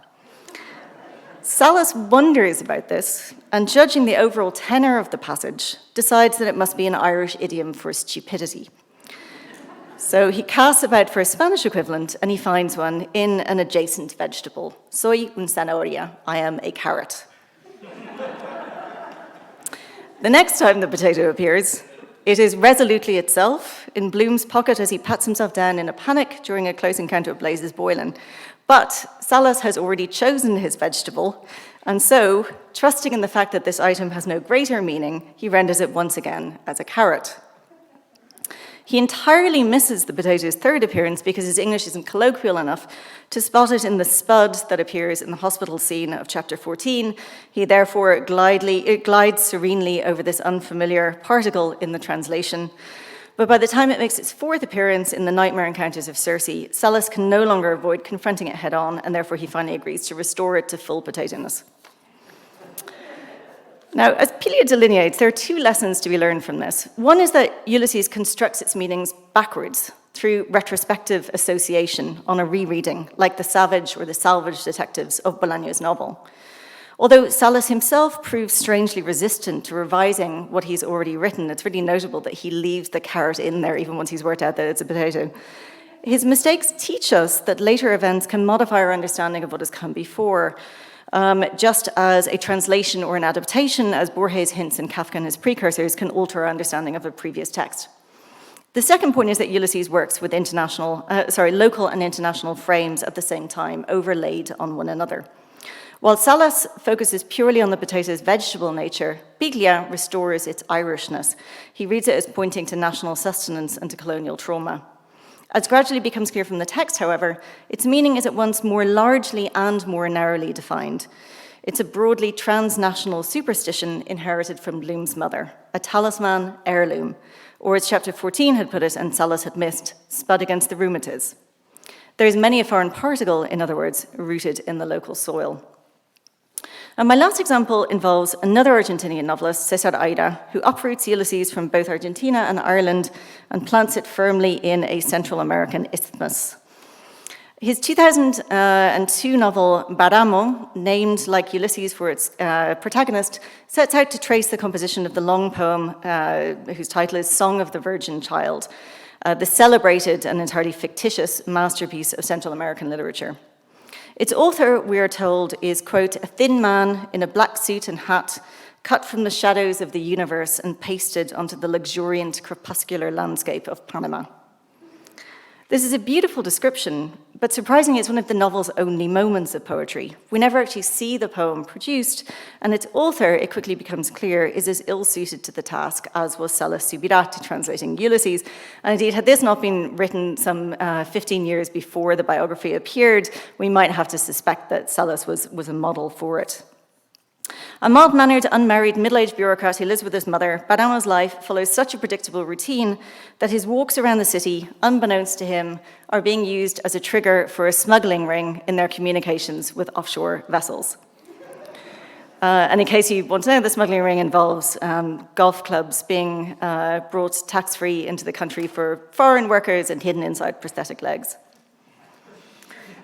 [SPEAKER 3] Salas wonders about this, and judging the overall tenor of the passage, decides that it must be an Irish idiom for stupidity. So he casts about for a Spanish equivalent, and he finds one in an adjacent vegetable. Soy un zanahoria, I am a carrot. The next time the potato appears, it is resolutely itself in Bloom's pocket as he pats himself down in a panic during a close encounter with Blazes Boylan. But Salas has already chosen his vegetable, and so, trusting in the fact that this item has no greater meaning, he renders it once again as a carrot. He entirely misses the potato's third appearance because his English isn't colloquial enough to spot it in the spud that appears in the hospital scene of chapter 14. He therefore glides serenely over this unfamiliar particle in the translation. But by the time it makes its 4th appearance in the nightmare encounters of Circe, Salas can no longer avoid confronting it head on, and therefore he finally agrees to restore it to full potato-ness. Now, as Piglia delineates, there are 2 lessons to be learned from this. One is that Ulysses constructs its meanings backwards through retrospective association on a rereading, like the savage or the salvage detectives of Bolaño's novel. Although Salas himself proves strangely resistant to revising what he's already written, it's really notable that he leaves the carrot in there even once he's worked out that it's a potato. His mistakes teach us that later events can modify our understanding of what has come before, just as a translation or an adaptation, as Borges hints in Kafka and his precursors, can alter our understanding of a previous text. The second point is that Ulysses works with local and international frames at the same time, overlaid on one another. While Salas focuses purely on the potato's vegetable nature, Biglia restores its Irishness. He reads it as pointing to national sustenance and to colonial trauma. As gradually becomes clear from the text, however, its meaning is at once more largely and more narrowly defined. It's a broadly transnational superstition inherited from Bloom's mother, a talisman heirloom, or as chapter 14 had put it and Salas had missed, spud against the rheumatiz. There is many a foreign particle, in other words, rooted in the local soil. And my last example involves another Argentinian novelist, César Aira, who uproots Ulysses from both Argentina and Ireland and plants it firmly in a Central American isthmus. His 2002 novel, Badamo, named like Ulysses for its protagonist, sets out to trace the composition of the long poem whose title is Song of the Virgin Child, the celebrated and entirely fictitious masterpiece of Central American literature. Its author, we are told, is, quote, a thin man in a black suit and hat, cut from the shadows of the universe and pasted onto the luxuriant crepuscular landscape of Panama. This is a beautiful description, but surprisingly, it's one of the novel's only moments of poetry. We never actually see the poem produced, and its author, it quickly becomes clear, is as ill-suited to the task as was Salas Subirats translating Ulysses. And indeed, had this not been written some 15 years before the biography appeared, we might have to suspect that Salas was a model for it. A mild-mannered, unmarried, middle-aged bureaucrat who lives with his mother, Badamo's life follows such a predictable routine that his walks around the city, unbeknownst to him, are being used as a trigger for a smuggling ring in their communications with offshore vessels. And in case you want to know, the smuggling ring involves golf clubs being brought tax-free into the country for foreign workers and hidden inside prosthetic legs.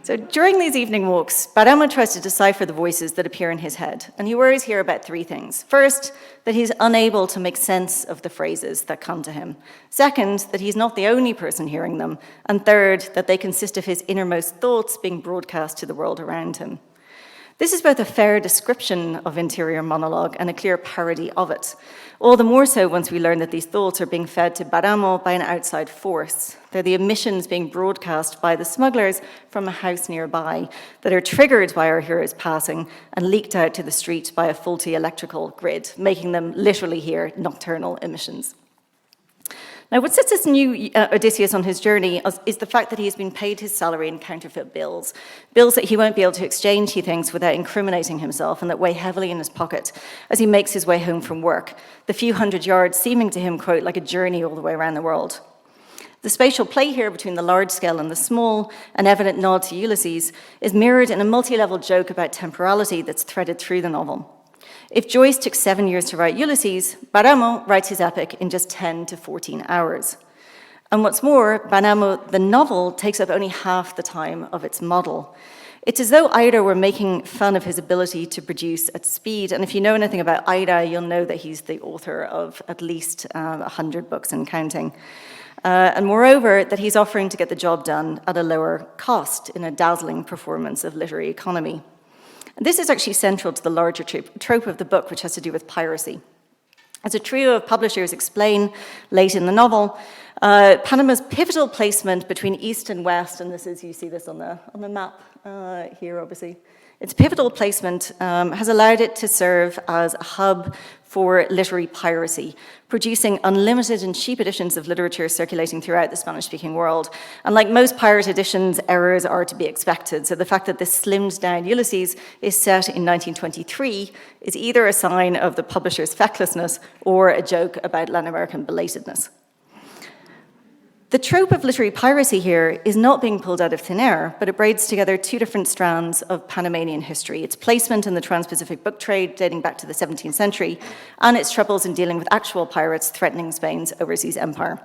[SPEAKER 3] So during these evening walks, Badamo tries to decipher the voices that appear in his head, and he worries here about three things. First, that he's unable to make sense of the phrases that come to him. Second, that he's not the only person hearing them. And third, that they consist of his innermost thoughts being broadcast to the world around him. This is both a fair description of interior monologue and a clear parody of it. All the more so once we learn that these thoughts are being fed to Badamo by an outside force. They're the emissions being broadcast by the smugglers from a house nearby that are triggered by our hero's passing and leaked out to the street by a faulty electrical grid, making them literally here nocturnal emissions. Now, what sets this new Odysseus on his journey is the fact that he has been paid his salary in counterfeit bills that he won't be able to exchange, he thinks, without incriminating himself and that weigh heavily in his pocket as he makes his way home from work, the few hundred yards seeming to him, quote, like a journey all the way around the world. The spatial play here between the large scale and the small, an evident nod to Ulysses, is mirrored in a multi-level joke about temporality that's threaded through the novel. If Joyce took 7 years to write Ulysses, Badamo writes his epic in just 10 to 14 hours. And what's more, Badamo, the novel, takes up only half the time of its model. It's as though Aira were making fun of his ability to produce at speed. And if you know anything about Aira, you'll know that he's the author of at least 100 books and counting. And moreover, that he's offering to get the job done at a lower cost in a dazzling performance of literary economy. This is actually central to the larger trope of the book, which has to do with piracy. As a trio of publishers explain late in the novel, Panama's pivotal placement between east and west, and you see this on the map here, obviously. Its pivotal placement has allowed it to serve as a hub for literary piracy, producing unlimited and cheap editions of literature circulating throughout the Spanish-speaking world. And like most pirate editions, errors are to be expected. So the fact that this slimmed-down Ulysses is set in 1923 is either a sign of the publisher's fecklessness or a joke about Latin American belatedness. The trope of literary piracy here is not being pulled out of thin air, but it braids together two different strands of Panamanian history, its placement in the trans-Pacific book trade dating back to the 17th century, and its troubles in dealing with actual pirates threatening Spain's overseas empire.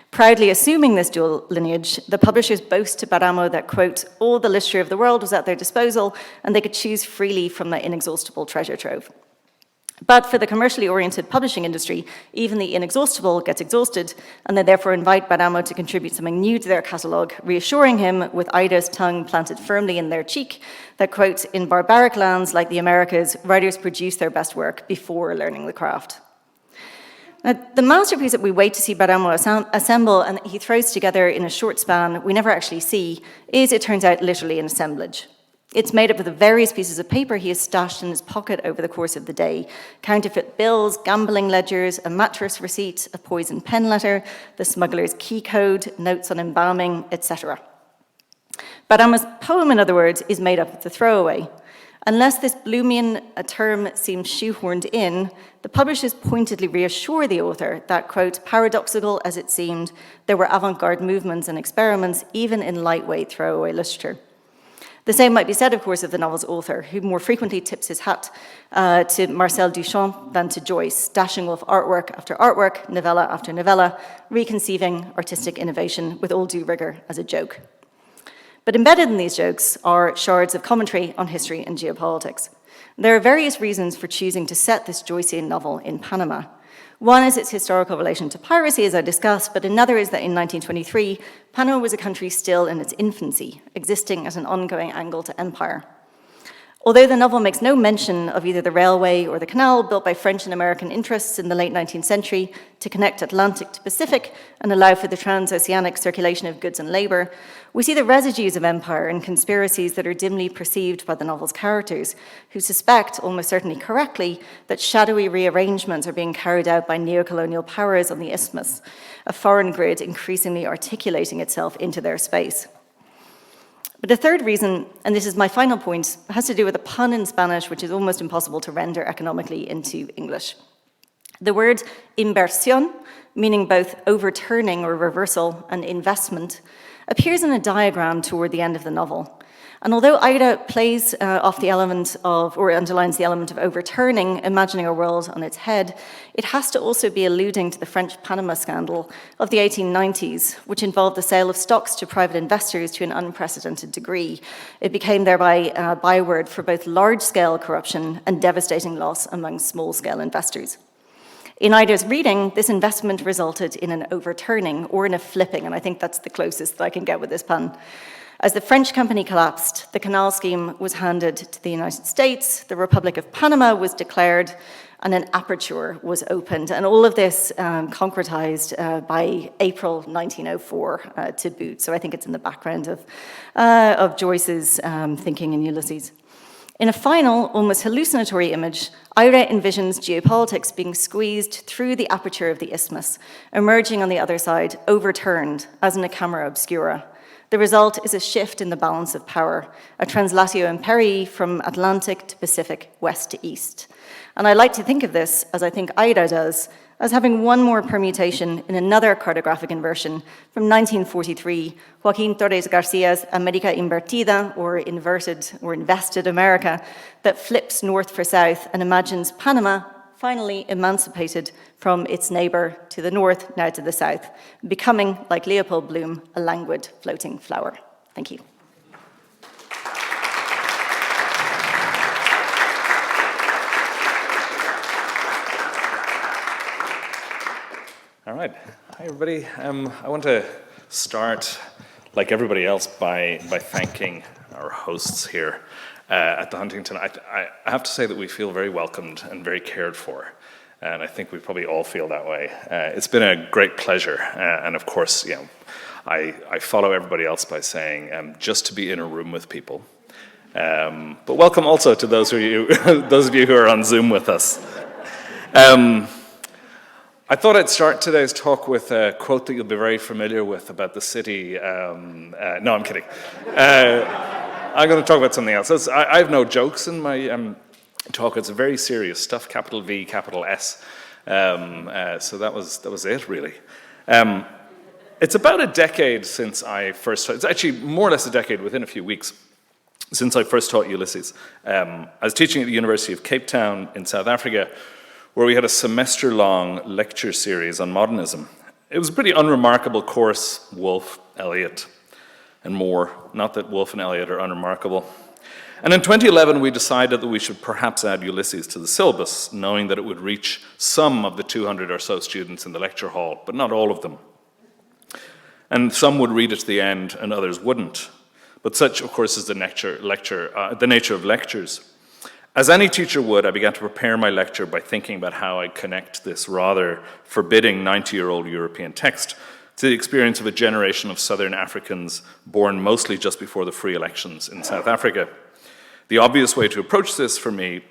[SPEAKER 3] Proudly assuming this dual lineage, the publishers boast to Badamo that, quote, all the literature of the world was at their disposal, and they could choose freely from the inexhaustible treasure trove. But for the commercially oriented publishing industry, even the inexhaustible gets exhausted, and they therefore invite Badamo to contribute something new to their catalogue, reassuring him, with Aida's tongue planted firmly in their cheek, that, quote, in barbaric lands like the Americas, writers produce their best work before learning the craft. Now, the masterpiece that we wait to see Badamo assemble and that he throws together in a short span we never actually see is, it turns out, literally an assemblage. It's made up of the various pieces of paper he has stashed in his pocket over the course of the day. Counterfeit bills, gambling ledgers, a mattress receipt, a poison pen letter, the smuggler's key code, notes on embalming, etc. Badamo's poem, in other words, is made up of the throwaway. Unless this Bloomian term seems shoehorned in, the publishers pointedly reassure the author that, quote, paradoxical as it seemed, there were avant-garde movements and experiments even in lightweight throwaway literature. The same might be said, of course, of the novel's author, who more frequently tips his hat to Marcel Duchamp than to Joyce, dashing off artwork after artwork, novella after novella, reconceiving artistic innovation with all due rigor as a joke. But embedded in these jokes are shards of commentary on history and geopolitics. There are various reasons for choosing to set this Joycean novel in Panama. One is its historical relation to piracy, as I discussed, but another is that in 1923, Panama was a country still in its infancy, existing as an ongoing angle to empire. Although the novel makes no mention of either the railway or the canal built by French and American interests in the late 19th century to connect Atlantic to Pacific and allow for the transoceanic circulation of goods and labor, we see the residues of empire and conspiracies that are dimly perceived by the novel's characters, who suspect, almost certainly correctly, that shadowy rearrangements are being carried out by neocolonial powers on the isthmus, a foreign grid increasingly articulating itself into their space. But the third reason, and this is my final point, has to do with a pun in Spanish which is almost impossible to render economically into English. The word inversión, meaning both overturning or reversal and investment, appears in a diagram toward the end of the novel. And although Ida plays off the element of, or underlines the element of overturning, imagining a world on its head, it has to also be alluding to the French Panama scandal of the 1890s, which involved the sale of stocks to private investors to an unprecedented degree. It became thereby a byword for both large-scale corruption and devastating loss among small-scale investors. In Ida's reading, this investment resulted in an overturning or in a flipping, and I think that's the closest that I can get with this pun. As the French company collapsed, the canal scheme was handed to the United States, the Republic of Panama was declared, and an aperture was opened. And all of this concretized by April 1904 to boot. So I think it's in the background of Joyce's thinking in Ulysses. In a final, almost hallucinatory image, Ira envisions geopolitics being squeezed through the aperture of the isthmus, emerging on the other side, overturned, as in a camera obscura. The result is a shift in the balance of power, a translatio imperii from Atlantic to Pacific, west to east. And I like to think of this, as I think Ida does, as having one more permutation in another cartographic inversion from 1943, Joaquín Torres García's América Invertida, or inverted or invested America, that flips north for south and imagines Panama finally emancipated from its neighbor to the north, now to the south, becoming, like Leopold Bloom, a languid floating flower. Thank you.
[SPEAKER 2] All right. Hi, everybody. I want to start, like everybody else, by thanking our hosts here at the Huntington. I have to say that we feel very welcomed and very cared for, and I think we probably all feel that way. It's been a great pleasure, and of course, you know, I follow everybody else by saying just to be in a room with people. But welcome also to those of you who are on Zoom with us. I thought I'd start today's talk with a quote that you'll be very familiar with about the city. No, I'm kidding. I'm going to talk about something else. I have no jokes in my talk. It's very serious stuff, capital V, capital S. So that was it, really. It's about a decade since I first taught. It's actually more or less a decade, within a few weeks, since I first taught Ulysses. I was teaching at the University of Cape Town in South Africa, where we had a semester-long lecture series on modernism. It was a pretty unremarkable course, Woolf, Eliot, and more. Not that Woolf and Eliot are unremarkable. And in 2011, we decided that we should perhaps add Ulysses to the syllabus, knowing that it would reach some of the 200 or so students in the lecture hall, but not all of them. And some would read it to the end, and others wouldn't. But such, of course, is the nature of lectures.
[SPEAKER 4] As any teacher would, I began to prepare my lecture by thinking about how I'd connect this rather forbidding 90-year-old European text to the experience of a generation of Southern Africans born mostly just before the free elections in South Africa. The obvious way to approach this for me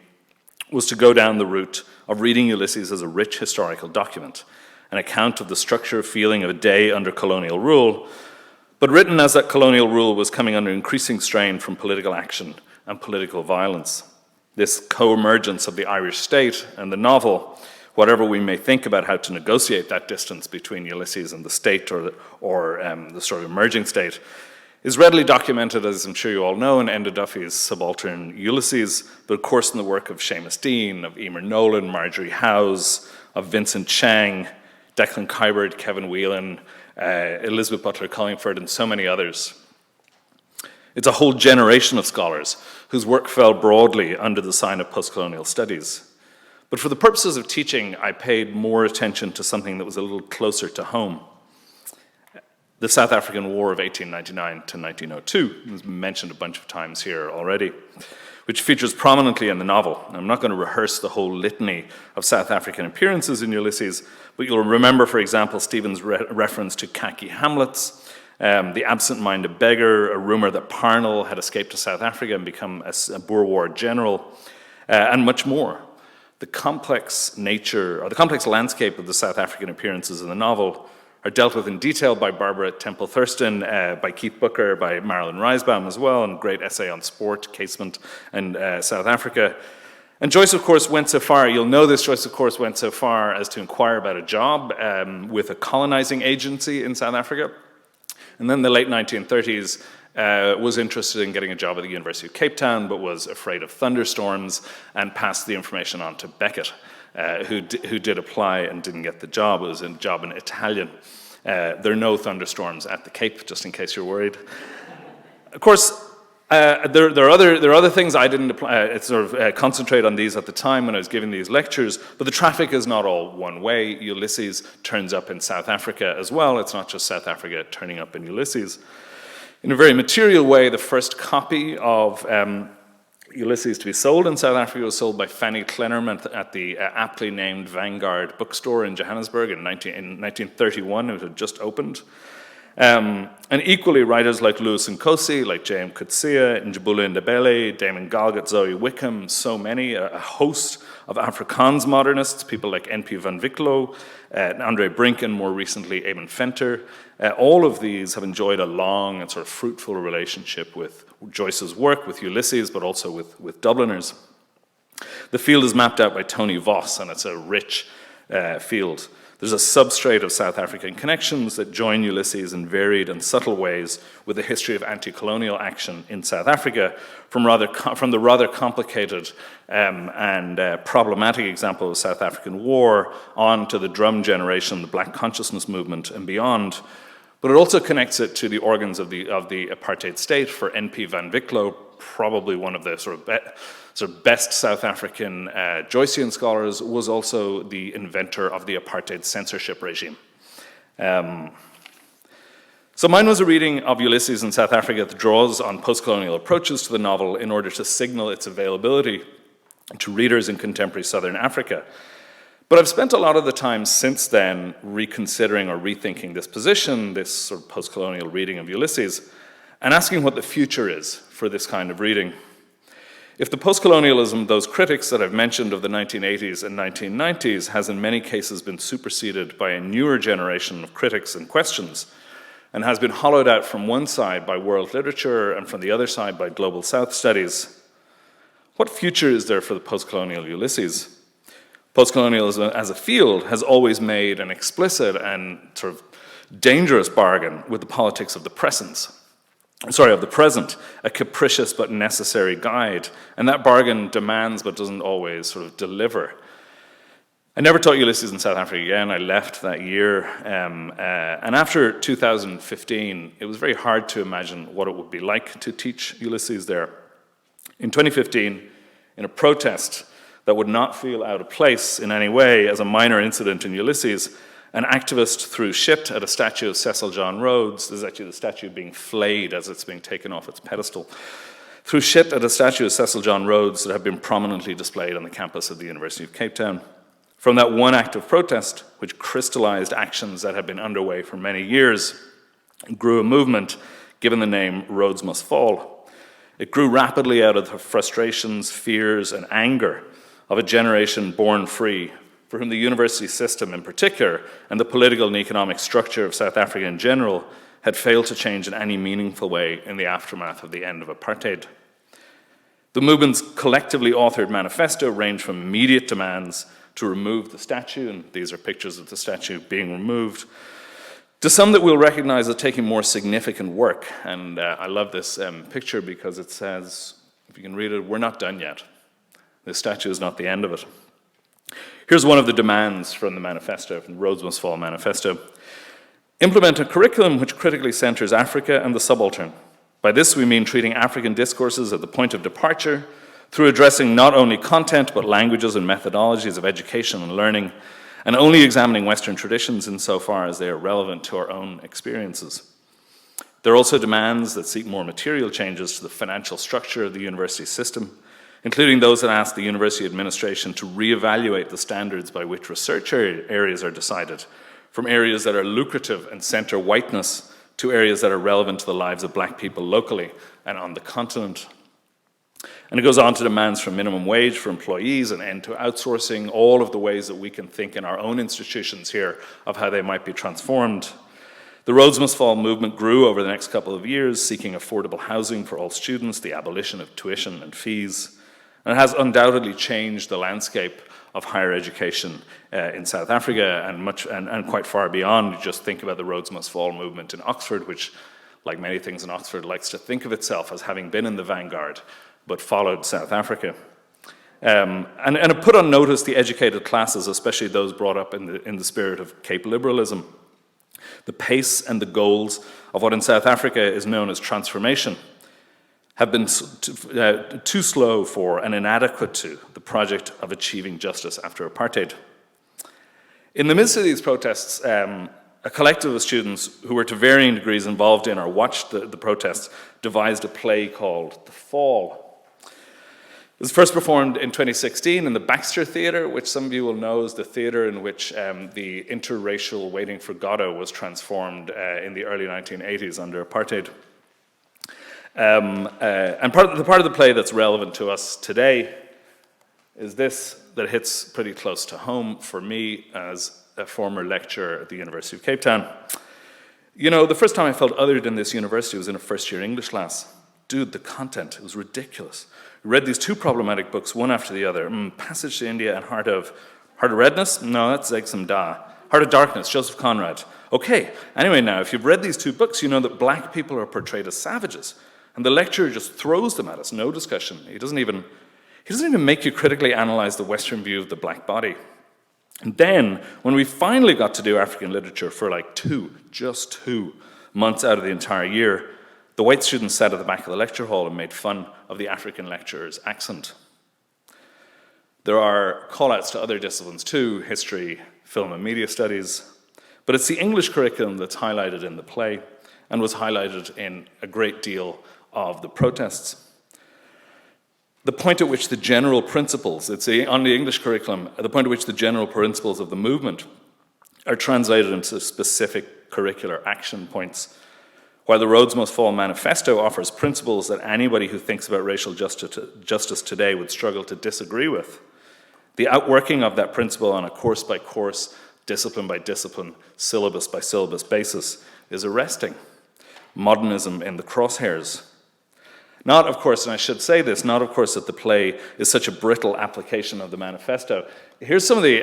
[SPEAKER 4] was to go down the route of reading Ulysses as a rich historical document, an account of the structure, feeling of a day under colonial rule, but written as that colonial rule was coming under increasing strain from political action and political violence. This co-emergence of the Irish state and the novel, whatever we may think about how to negotiate that distance between Ulysses and the state or the sort of emerging state, is readily documented, as I'm sure you all know, in Enda Duffy's subaltern Ulysses, but of course in the work of Seamus Dean, of Emer Nolan, Marjorie Howes, of Vincent Chang, Declan Kybert, Kevin Whelan, Elizabeth Butler Cullingford, and so many others. It's a whole generation of scholars whose work fell broadly under the sign of postcolonial studies. But for the purposes of teaching, I paid more attention to something that was a little closer to home. The South African War of 1899 to 1902, it was mentioned a bunch of times here already, which features prominently in the novel. I'm not going to rehearse the whole litany of South African appearances in Ulysses, but you'll remember, for example, Stephen's reference to khaki Hamlets, the absent-minded beggar, a rumor that Parnell had escaped to South Africa and become a Boer War general, and much more. The complex nature, or the complex landscape of the South African appearances in the novel are dealt with in detail by Barbara Temple Thurston, by Keith Booker, by Marilyn Reisbaum as well, and a great essay on sport, casement, and South Africa. And Joyce, of course, went so far, you'll know this, Joyce, of course, went so far as to inquire about a job with a colonizing agency in South Africa. And then in the late 1930s, was interested in getting a job at the University of Cape Town, but was afraid of thunderstorms and passed the information on to Beckett, who did apply and didn't get the job. It was a job in Italian. There are no thunderstorms at the Cape, just in case you're worried. Of course, there are other things I didn't concentrate on these at the time when I was giving these lectures, but the traffic is not all one way. Ulysses turns up in South Africa as well. It's not just South Africa turning up in Ulysses. In a very material way, the first copy of Ulysses to be sold in South Africa was sold by Fanny Klennerman at the aptly named Vanguard bookstore in Johannesburg in 1931. It had just opened. And equally, writers like Louis Nkosi, like J.M. Coetzee, Njabula Ndebele, Damon Galgut, Zoe Wickham, so many, a host of Afrikaans modernists, people like N.P. van Wickelo, Andre Brink, and more recently, Eamon Fenter. All of these have enjoyed a long and sort of fruitful relationship with Joyce's work, with Ulysses, but also with Dubliners. The field is mapped out by Tony Voss, and it's a rich field. There's a substrate of South African connections that join Ulysses in varied and subtle ways with the history of anti-colonial action in South Africa, from the rather complicated and problematic example of the South African War on to the drum generation, the Black consciousness movement, and beyond. But it also connects it to the organs of the apartheid state. For N.P. van Wickelo, probably one of the sort of best South African Joycean scholars, was also the inventor of the apartheid censorship regime. So mine was a reading of Ulysses in South Africa that draws on postcolonial approaches to the novel in order to signal its availability to readers in contemporary Southern Africa. But I've spent a lot of the time since then reconsidering or rethinking this position, this sort of postcolonial reading of Ulysses, and asking what the future is for this kind of reading. If the postcolonialism, those critics that I've mentioned of the 1980s and 1990s, has in many cases been superseded by a newer generation of critics and questions, and has been hollowed out from one side by world literature and from the other side by global South studies, what future is there for the postcolonial Ulysses? Postcolonialism as a field has always made an explicit and sort of dangerous bargain with the politics of the present, a capricious but necessary guide, and that bargain demands but doesn't always sort of deliver. I never taught Ulysses in South Africa again. I left that year, and after 2015, it was very hard to imagine what it would be like to teach Ulysses there. In 2015, in a protest that would not feel out of place in any way as a minor incident in Ulysses, an activist threw shit at a statue of Cecil John Rhodes. This is actually the statue being flayed as it's being taken off its pedestal. through shit at a statue of Cecil John Rhodes that had been prominently displayed on the campus of the University of Cape Town. From that one act of protest, which crystallized actions that had been underway for many years, grew a movement given the name Rhodes Must Fall. It grew rapidly out of the frustrations, fears, and anger of a generation born free, for whom the university system in particular, and the political and economic structure of South Africa in general, had failed to change in any meaningful way in the aftermath of the end of apartheid. The movement's collectively authored manifesto ranged from immediate demands to remove the statue, and these are pictures of the statue being removed, to some that we'll recognize as taking more significant work. And I love this picture because it says, if you can read it, "We're not done yet. The statue is not the end of it." Here's one of the demands from the manifesto, from the Rhodes Must Fall manifesto. Implement a curriculum which critically centers Africa and the subaltern. By this we mean treating African discourses at the point of departure through addressing not only content but languages and methodologies of education and learning, and only examining Western traditions insofar as they are relevant to our own experiences. There are also demands that seek more material changes to the financial structure of the university system, including those that ask the university administration to reevaluate the standards by which research areas are decided, from areas that are lucrative and center whiteness to areas that are relevant to the lives of black people locally and on the continent. And it goes on to demands for minimum wage for employees and end to outsourcing, all of the ways that we can think in our own institutions here of how they might be transformed. The Rhodes Must Fall movement grew over the next couple of years, seeking affordable housing for all students, the abolition of tuition and fees, and it has undoubtedly changed the landscape of higher education in South Africa and quite far beyond. You just think about the Rhodes Must Fall movement in Oxford, which, like many things in Oxford, likes to think of itself as having been in the vanguard, but followed South Africa. And it put on notice the educated classes, especially those brought up in the spirit of Cape liberalism. The pace and the goals of what in South Africa is known as transformation have been too slow for and inadequate to the project of achieving justice after apartheid. In the midst of these protests, a collective of students who were to varying degrees involved in or watched the protests devised a play called The Fall. It was first performed in 2016 in the Baxter Theatre, which some of you will know is the theatre in which the interracial Waiting for Godot was transformed in the early 1980s under apartheid. And part of the play that's relevant to us today is this, that hits pretty close to home for me as a former lecturer at the University of Cape Town. You know, the first time I felt othered in this university was in a first-year English class. Dude, the content, it was ridiculous. I read these two problematic books, one after the other. Passage to India and Heart of Redness? No, that's Exum Da. Heart of Darkness, Joseph Conrad. Okay, anyway now, if you've read these two books, you know that black people are portrayed as savages. And the lecturer just throws them at us, no discussion. He doesn't even make you critically analyze the Western view of the black body. And then, when we finally got to do African literature for like just two months out of the entire year, the white students sat at the back of the lecture hall and made fun of the African lecturer's accent. There are call-outs to other disciplines too, history, film and media studies, but it's the English curriculum that's highlighted in the play and was highlighted in a great deal of the protests. The point at which the general principles, on the English curriculum, the point at which the general principles of the movement are translated into specific curricular action points, while the Rhodes Must Fall manifesto offers principles that anybody who thinks about racial justice today would struggle to disagree with. The outworking of that principle on a course-by-course, discipline-by-discipline, syllabus-by-syllabus basis is arresting. Modernism in the crosshairs. Not, of course, and I should say this, not, of course, that the play is such a brittle application of the manifesto. Here's some of the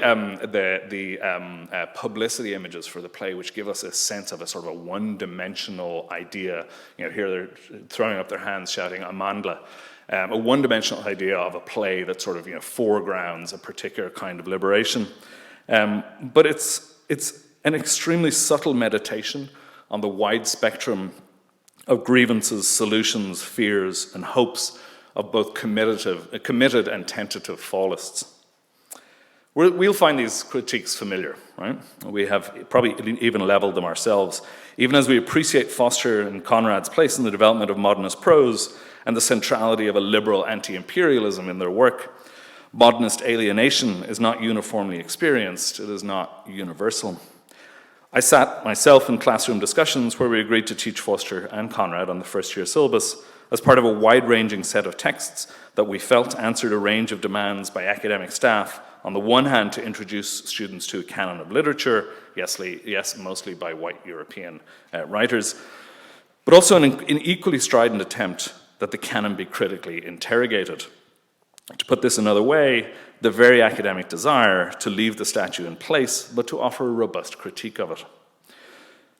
[SPEAKER 4] publicity images for the play, which give us a sense of a sort of a one-dimensional idea. You know, here they're throwing up their hands, shouting "Amandla," a one-dimensional idea of a play that sort of foregrounds a particular kind of liberation. But it's an extremely subtle meditation on the wide spectrum of grievances, solutions, fears, and hopes of both committed and tentative fallists. We'll find these critiques familiar, right? We have probably even leveled them ourselves, even as we appreciate Foster and Conrad's place in the development of modernist prose and the centrality of a liberal anti-imperialism in their work. Modernist alienation is not uniformly experienced, it is not universal. I sat myself in classroom discussions where we agreed to teach Foster and Conrad on the first-year syllabus as part of a wide-ranging set of texts that we felt answered a range of demands by academic staff. On the one hand, to introduce students to a canon of literature, yes, mostly by white European writers, but also an equally strident attempt that the canon be critically interrogated. To put this another way, the very academic desire to leave the statue in place, but to offer a robust critique of it.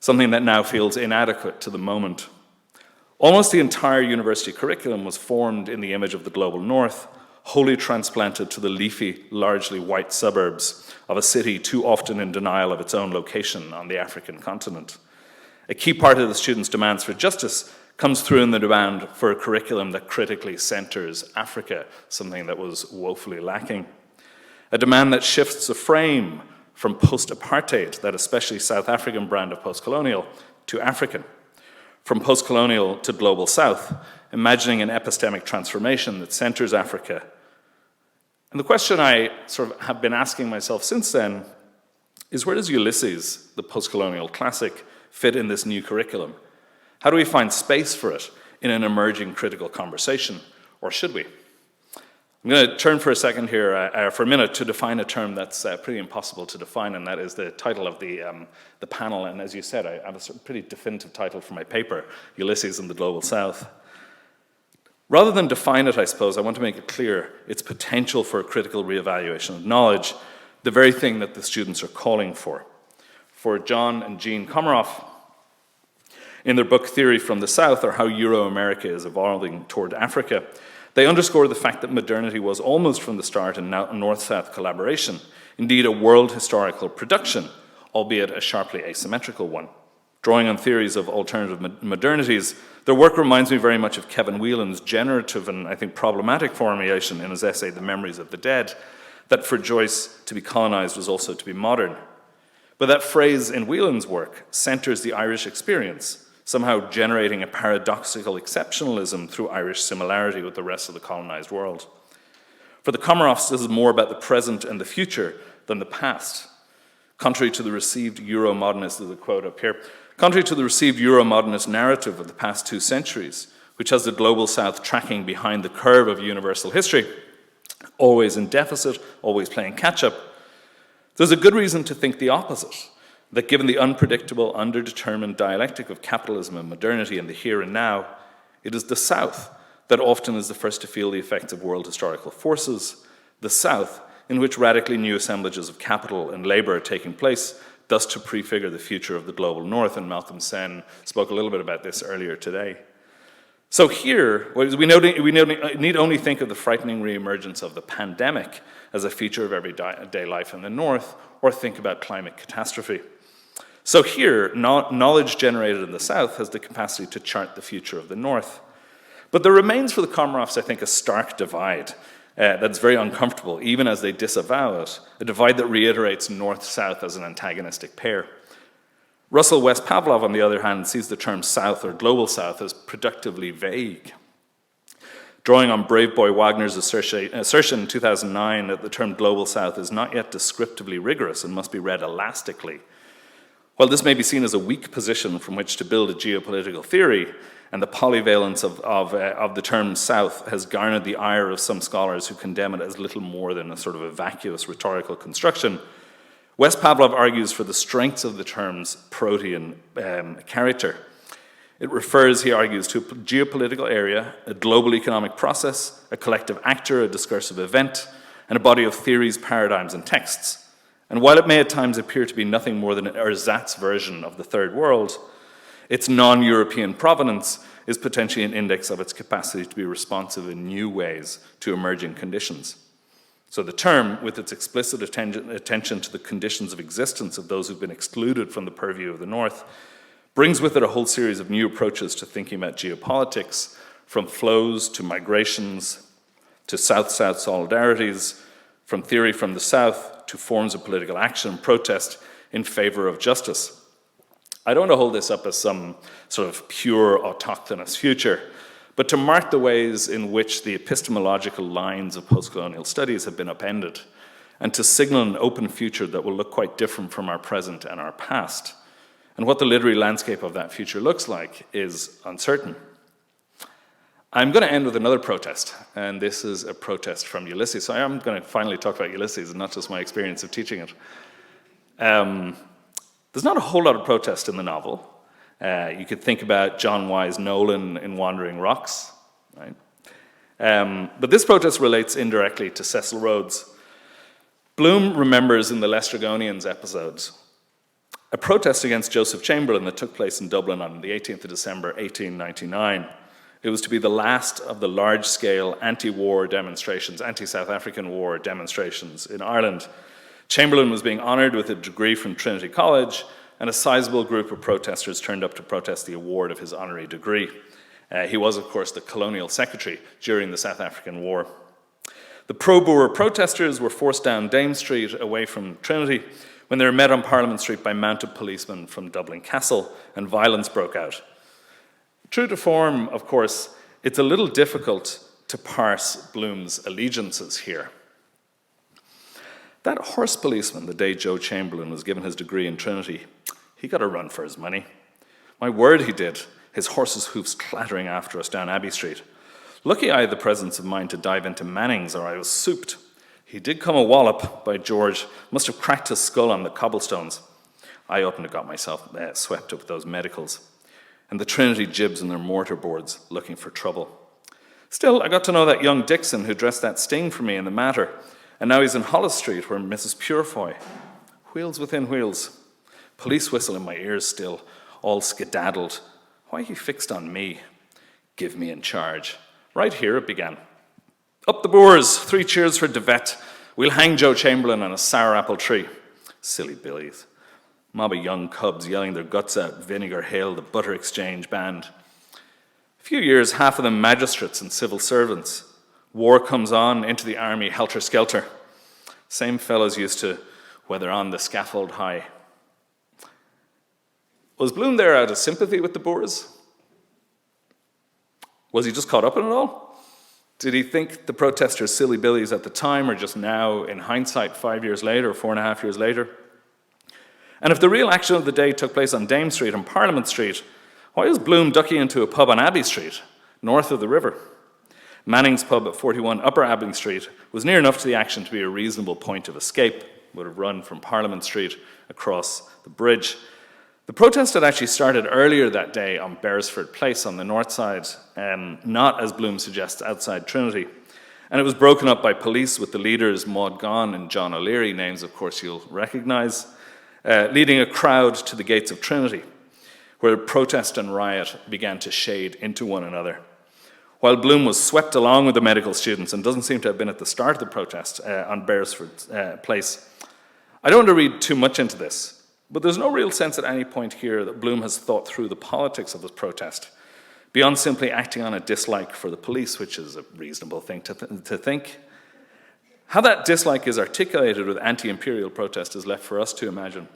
[SPEAKER 4] Something that now feels inadequate to the moment. Almost the entire university curriculum was formed in the image of the global north, wholly transplanted to the leafy, largely white suburbs of a city too often in denial of its own location on the African continent. A key part of the students' demands for justice comes through in the demand for a curriculum that critically centers Africa, something that was woefully lacking. A demand that shifts the frame from post-apartheid, that especially South African brand of post-colonial, to African. From post-colonial to global South, imagining an epistemic transformation that centers Africa. And the question I sort of have been asking myself since then is, where does Ulysses, the post-colonial classic, fit in this new curriculum? How do we find space for it in an emerging critical conversation, or should we? I'm going to turn for a second here, for a minute, to define a term that's pretty impossible to define, and that is the title of the panel. And as you said, I have a pretty definitive title for my paper, Ulysses in the Global South. Rather than define it, I suppose, I want to make it clear its potential for a critical reevaluation of knowledge, the very thing that the students are calling for. For John and Jean Komaroff, in their book Theory from the South, or How Euro-America is Evolving Toward Africa, they underscore the fact that modernity was almost from the start a North-South collaboration, indeed a world historical production, albeit a sharply asymmetrical one. Drawing on theories of alternative modernities, their work reminds me very much of Kevin Whelan's generative and, I think, problematic formulation in his essay, The Memories of the Dead, that for Joyce, to be colonized was also to be modern. But that phrase in Whelan's work centers the Irish experience, somehow generating a paradoxical exceptionalism through Irish similarity with the rest of the colonized world. For the Komaroffs, this is more about the present and the future than the past. Contrary to the received Euro-modernist, there's a quote up here, contrary to the received Euro-modernist narrative of the past 2 centuries, which has the global South tracking behind the curve of universal history, always in deficit, always playing catch-up, there's a good reason to think the opposite, that given the unpredictable, underdetermined dialectic of capitalism and modernity in the here and now, it is the South that often is the first to feel the effects of world historical forces, the South in which radically new assemblages of capital and labor are taking place, thus to prefigure the future of the global North, and Malcolm Sen spoke a little bit about this earlier today. So here, we need only think of the frightening reemergence of the pandemic as a feature of everyday life in the North, or think about climate catastrophe. So here, knowledge generated in the South has the capacity to chart the future of the North. But there remains for the Komaroffs, I think, a stark divide that's very uncomfortable, even as they disavow it, a divide that reiterates North-South as an antagonistic pair. Russell West Pavlov, on the other hand, sees the term South or Global South as productively vague. Drawing on Brave Boy Wagner's assertion in 2009 that the term Global South is not yet descriptively rigorous and must be read elastically. While this may be seen as a weak position from which to build a geopolitical theory, and the polyvalence of the term South has garnered the ire of some scholars who condemn it as little more than a sort of a vacuous rhetorical construction, West Pavlov argues for the strengths of the term's protean character. It refers, he argues, to a geopolitical area, a global economic process, a collective actor, a discursive event, and a body of theories, paradigms, and texts. And while it may at times appear to be nothing more than an ersatz version of the Third World, its non-European provenance is potentially an index of its capacity to be responsive in new ways to emerging conditions. So the term, with its explicit attention to the conditions of existence of those who've been excluded from the purview of the North, brings with it a whole series of new approaches to thinking about geopolitics, from flows to migrations, to South-South solidarities, from theory from the South to forms of political action and protest in favor of justice. I don't want to hold this up as some sort of pure autochthonous future, but to mark the ways in which the epistemological lines of postcolonial studies have been upended, and to signal an open future that will look quite different from our present and our past. And what the literary landscape of that future looks like is uncertain. I'm going to end with another protest, and this is a protest from Ulysses. So I am going to finally talk about Ulysses, and not just my experience of teaching it. There's not a whole lot of protest in the novel. You could think about John Wise Nolan in Wandering Rocks, right? But this protest relates indirectly to Cecil Rhodes. Bloom remembers in the Lestrygonians episodes a protest against Joseph Chamberlain that took place in Dublin on the 18th of December, 1899. It was to be the last of the large-scale anti-war demonstrations, anti-South African war demonstrations in Ireland. Chamberlain was being honoured with a degree from Trinity College, and a sizable group of protesters turned up to protest the award of his honorary degree. He was, of course, the colonial secretary during the South African War. The pro-Boer protesters were forced down Dame Street away from Trinity when they were met on Parliament Street by mounted policemen from Dublin Castle, and violence broke out. True to form, of course, it's a little difficult to parse Bloom's allegiances here. That horse policeman, the day Joe Chamberlain was given his degree in Trinity, he got a run for his money. My word, he did, his horse's hoofs clattering after us down Abbey Street. Lucky I had the presence of mind to dive into Manning's, or I was souped. He did come a wallop, by George, must have cracked his skull on the cobblestones. I opened and got myself swept up with those medicals, and the Trinity jibs and their mortar boards looking for trouble. Still, I got to know that young Dixon who dressed that sting for me in the Matter, and now he's in Hollis Street where Mrs. Purefoy. Wheels within wheels. Police whistle in my ears still, all skedaddled. Why he fixed on me? Give me in charge. Right here it began. Up the Boers, 3 cheers for De Wet. We'll hang Joe Chamberlain on a sour apple tree. Silly billies. Mob of young cubs yelling their guts out, Vinegar Hill, the Butter Exchange Band. A few years, half of them magistrates and civil servants. War comes on, into the army, helter-skelter. Same fellows used to weather on the scaffold high. Was Bloom there out of sympathy with the Boers? Was he just caught up in it all? Did he think the protesters silly billies at the time, or just now, in hindsight, 5 years later, 4.5 years later? And if the real action of the day took place on Dame Street and Parliament Street, why was Bloom ducking into a pub on Abbey Street, north of the river? Manning's pub at 41 Upper Abbey Street was near enough to the action to be a reasonable point of escape. Would have run from Parliament Street across the bridge. The protest had actually started earlier that day on Beresford Place on the north side, not, as Bloom suggests, outside Trinity. And it was broken up by police with the leaders Maud Gonne and John O'Leary, names of course you'll recognise, leading a crowd to the gates of Trinity, where protest and riot began to shade into one another. While Bloom was swept along with the medical students and doesn't seem to have been at the start of the protest on Beresford Place. I don't want to read too much into this, but there's no real sense at any point here that Bloom has thought through the politics of this protest, beyond simply acting on a dislike for the police, which is a reasonable thing to think. How that dislike is articulated with anti-imperial protest is left for us to imagine.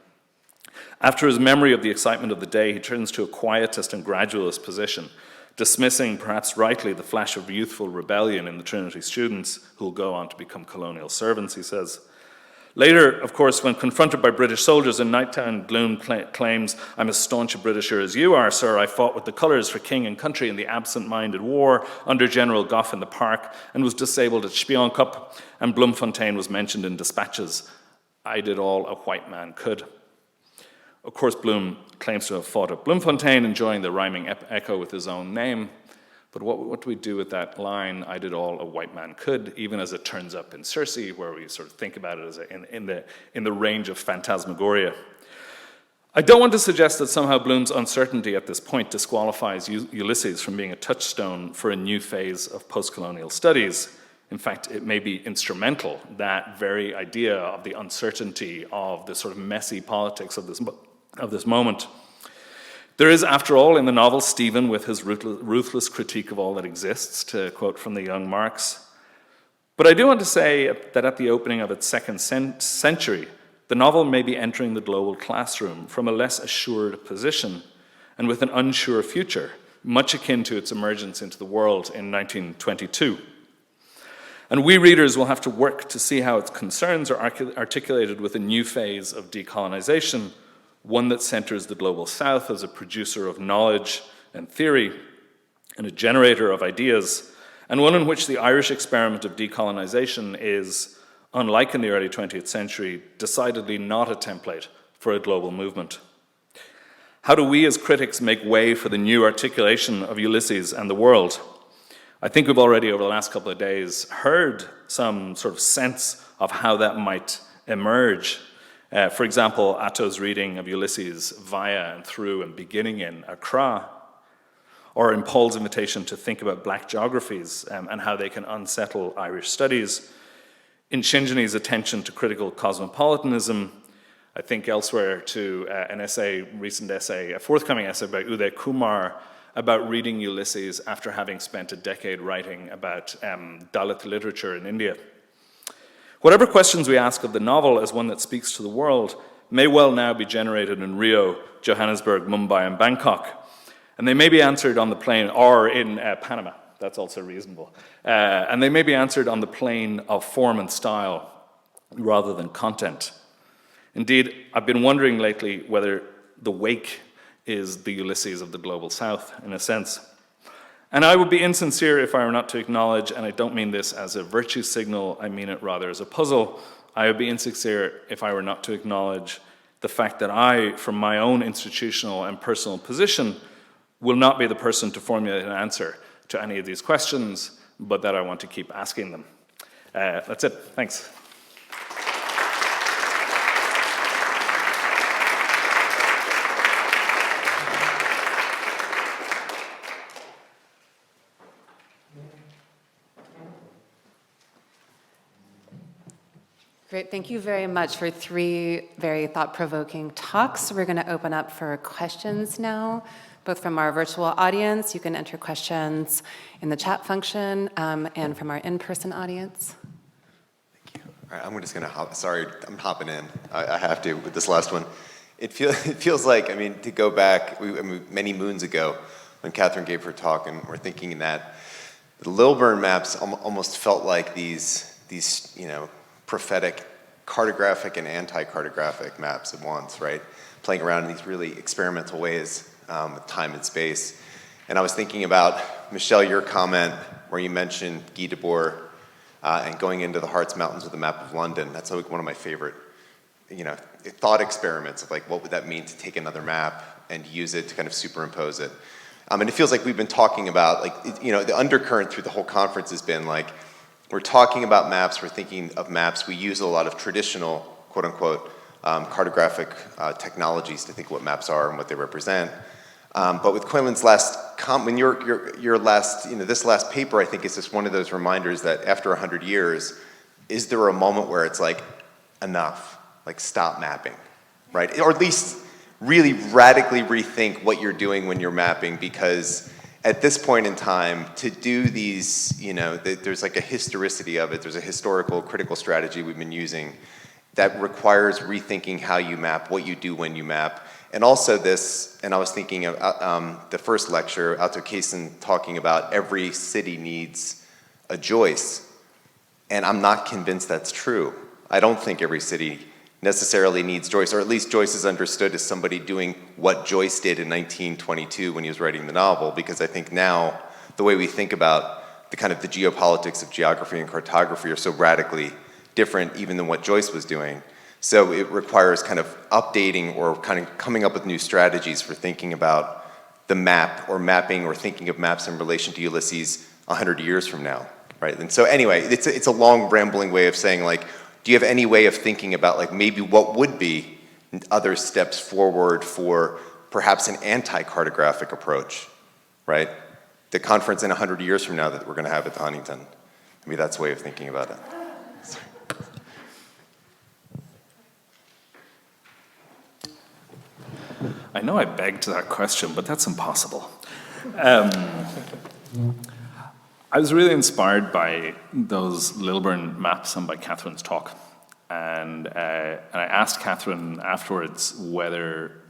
[SPEAKER 4] After his memory of the excitement of the day, he turns to a quietist and gradualist position, dismissing, perhaps rightly, the flash of youthful rebellion in the Trinity students who will go on to become colonial servants, he says. Later, of course, when confronted by British soldiers in Nighttown, Bloom claims, "I'm as staunch a Britisher as you are, sir. I fought with the colours for king and country in the absent-minded war under General Gough in the Park and was disabled at Spionkop, and Bloemfontein was mentioned in dispatches. I did all a white man could." Of course, Bloom claims to have fought at Bloemfontein, enjoying the rhyming echo with his own name. But what do we do with that line, "I did all a white man could," even as it turns up in Circe, where we sort of think about it as in the range of phantasmagoria? I don't want to suggest that somehow Bloom's uncertainty at this point disqualifies Ulysses from being a touchstone for a new phase of postcolonial studies. In fact, it may be instrumental, that very idea of the uncertainty of the sort of messy politics of this moment. There is, after all, in the novel, Stephen with his ruthless critique of all that exists, to quote from the young Marx. But I do want to say that at the opening of its second century, the novel may be entering the global classroom from a less assured position and with an unsure future much akin to its emergence into the world in 1922. And we readers will have to work to see how its concerns are articulated with a new phase of decolonization, one that centers the Global South as a producer of knowledge and theory and a generator of ideas, and one in which the Irish experiment of decolonization is, unlike in the early 20th century, decidedly not a template for a global movement. How do we as critics make way for the new articulation of Ulysses and the world? I think we've already, over the last couple of days, heard some sort of sense of how that might emerge. For example, Atto's reading of Ulysses via and through and beginning in Accra, or in Paul's invitation to think about black geographies and how they can unsettle Irish studies, in Shinjini's attention to critical cosmopolitanism, I think elsewhere to an essay, recent essay, a forthcoming essay by Uday Kumar about reading Ulysses after having spent a decade writing about Dalit literature in India. Whatever questions we ask of the novel as one that speaks to the world may well now be generated in Rio, Johannesburg, Mumbai, and Bangkok. And they may be answered on the plane, or in Panama, that's also reasonable. And they may be answered on the plane of form and style rather than content. Indeed, I've been wondering lately whether the wake is the Ulysses of the Global South, in a sense. And I would be insincere if I were not to acknowledge, and I don't mean this as a virtue signal, I mean it rather as a puzzle, I would be insincere if I were not to acknowledge the fact that I, from my own institutional and personal position, will not be the person to formulate an answer to any of these questions, but that I want to keep asking them. That's it. Thanks.
[SPEAKER 1] Great, thank you very much for 3 very thought-provoking talks. We're going to open up for questions now, both from our virtual audience. You can enter questions in the chat function, and from our in-person audience.
[SPEAKER 5] Thank you. All right, I'm just going to hop. Sorry, I'm hopping in. I have to with this last one. It feels like, I mean, to go back many moons ago when Catherine gave her talk, and we're thinking that the Lilburn maps almost felt like these prophetic cartographic and anti-cartographic maps at once, right? Playing around in these really experimental ways with time and space. And I was thinking about, Michelle, your comment where you mentioned Guy Debord and going into the Harz Mountains with a map of London. That's like one of my favorite, thought experiments of like, what would that mean to take another map and use it to kind of superimpose it? And it feels like we've been talking about, the undercurrent through the whole conference has been like, we're talking about maps, we're thinking of maps, we use a lot of traditional, quote unquote, cartographic technologies to think what maps are and what they represent. But with Cóilin's last this last paper, I think is just one of those reminders that after 100 years, is there a moment where it's like, enough, like stop mapping, right? Or at least really radically rethink what you're doing when you're mapping, because at this point in time, to do these, there's like a historicity of it, there's a historical critical strategy we've been using that requires rethinking how you map, what you do when you map. And also this, and I was thinking of the first lecture, Otto Kaysen talking about every city needs a Joyce. And I'm not convinced that's true. I don't think every city necessarily needs Joyce, or at least Joyce is understood as somebody doing what Joyce did in 1922 when he was writing the novel, because I think now the way we think about the kind of the geopolitics of geography and cartography are so radically different even than what Joyce was doing. So it requires kind of updating or kind of coming up with new strategies for thinking about the map or mapping or thinking of maps in relation to Ulysses 100 years from now, right? And so anyway, it's a long rambling way of saying like, do you have any way of thinking about like maybe what would be other steps forward for perhaps an anti-cartographic approach, right? The conference in 100 years from now that we're going to have at the Huntington. Maybe that's a way of thinking about it. Sorry.
[SPEAKER 4] I know I begged that question, but that's impossible. I was really inspired by those Lilburn maps and by Catherine's talk. And I asked Catherine afterwards whether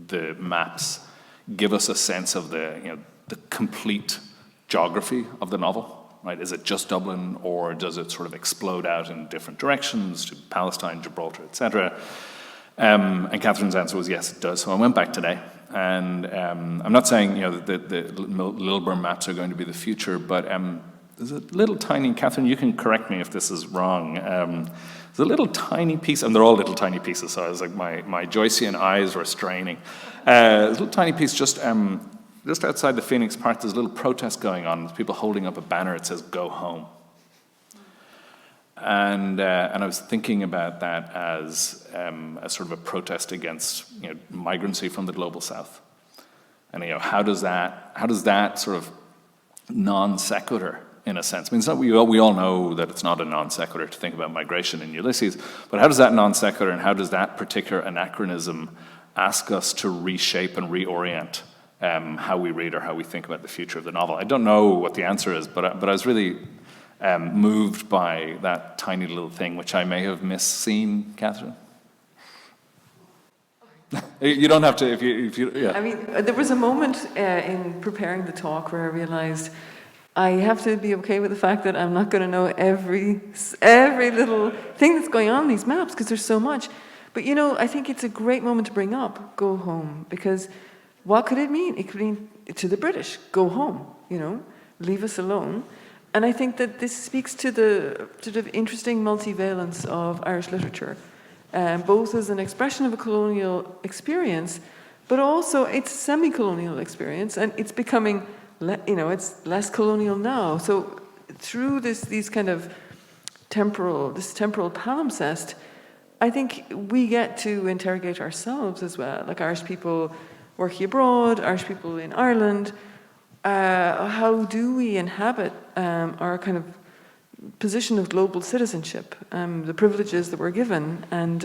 [SPEAKER 4] the maps give us a sense of the the complete geography of the novel, right? Is it just Dublin, or does it sort of explode out in different directions to Palestine, Gibraltar, etc.? And Catherine's answer was yes, it does. So I went back today, and I'm not saying the Lilburn maps are going to be the future, but there's a little tiny, Catherine, you can correct me if this is wrong. There's a little tiny piece, and they're all little tiny pieces, so I was like, my Joycean eyes were straining. There's a little tiny piece just outside the Phoenix Park. There's a little protest going on. There's people holding up a banner. It says, "Go home." And I was thinking about that as sort of a protest against migrancy from the global south. And how does that sort of non sequitur, in a sense? I mean, it's not, we all know that it's not a non sequitur to think about migration in Ulysses, but how does that non sequitur and how does that particular anachronism ask us to reshape and reorient how we read or how we think about the future of the novel? I don't know what the answer is, but I was really moved by that tiny little thing, which I may have misseen, Catherine. You don't have to, if you yeah.
[SPEAKER 6] I mean, there was a moment in preparing the talk where I realized I have to be okay with the fact that I'm not going to know every little thing that's going on in these maps, because there's so much. But I think it's a great moment to bring up "Go home," because what could it mean? It could mean to the British, "Go home," leave us alone. And I think that this speaks to the sort of interesting multivalence of Irish literature, both as an expression of a colonial experience, but also it's semi-colonial experience, and it's becoming, it's less colonial now. So through these kind of temporal palimpsest, I think we get to interrogate ourselves as well, like Irish people working abroad, Irish people in Ireland. How do we inhabit our kind of position of global citizenship, the privileges that we're given, and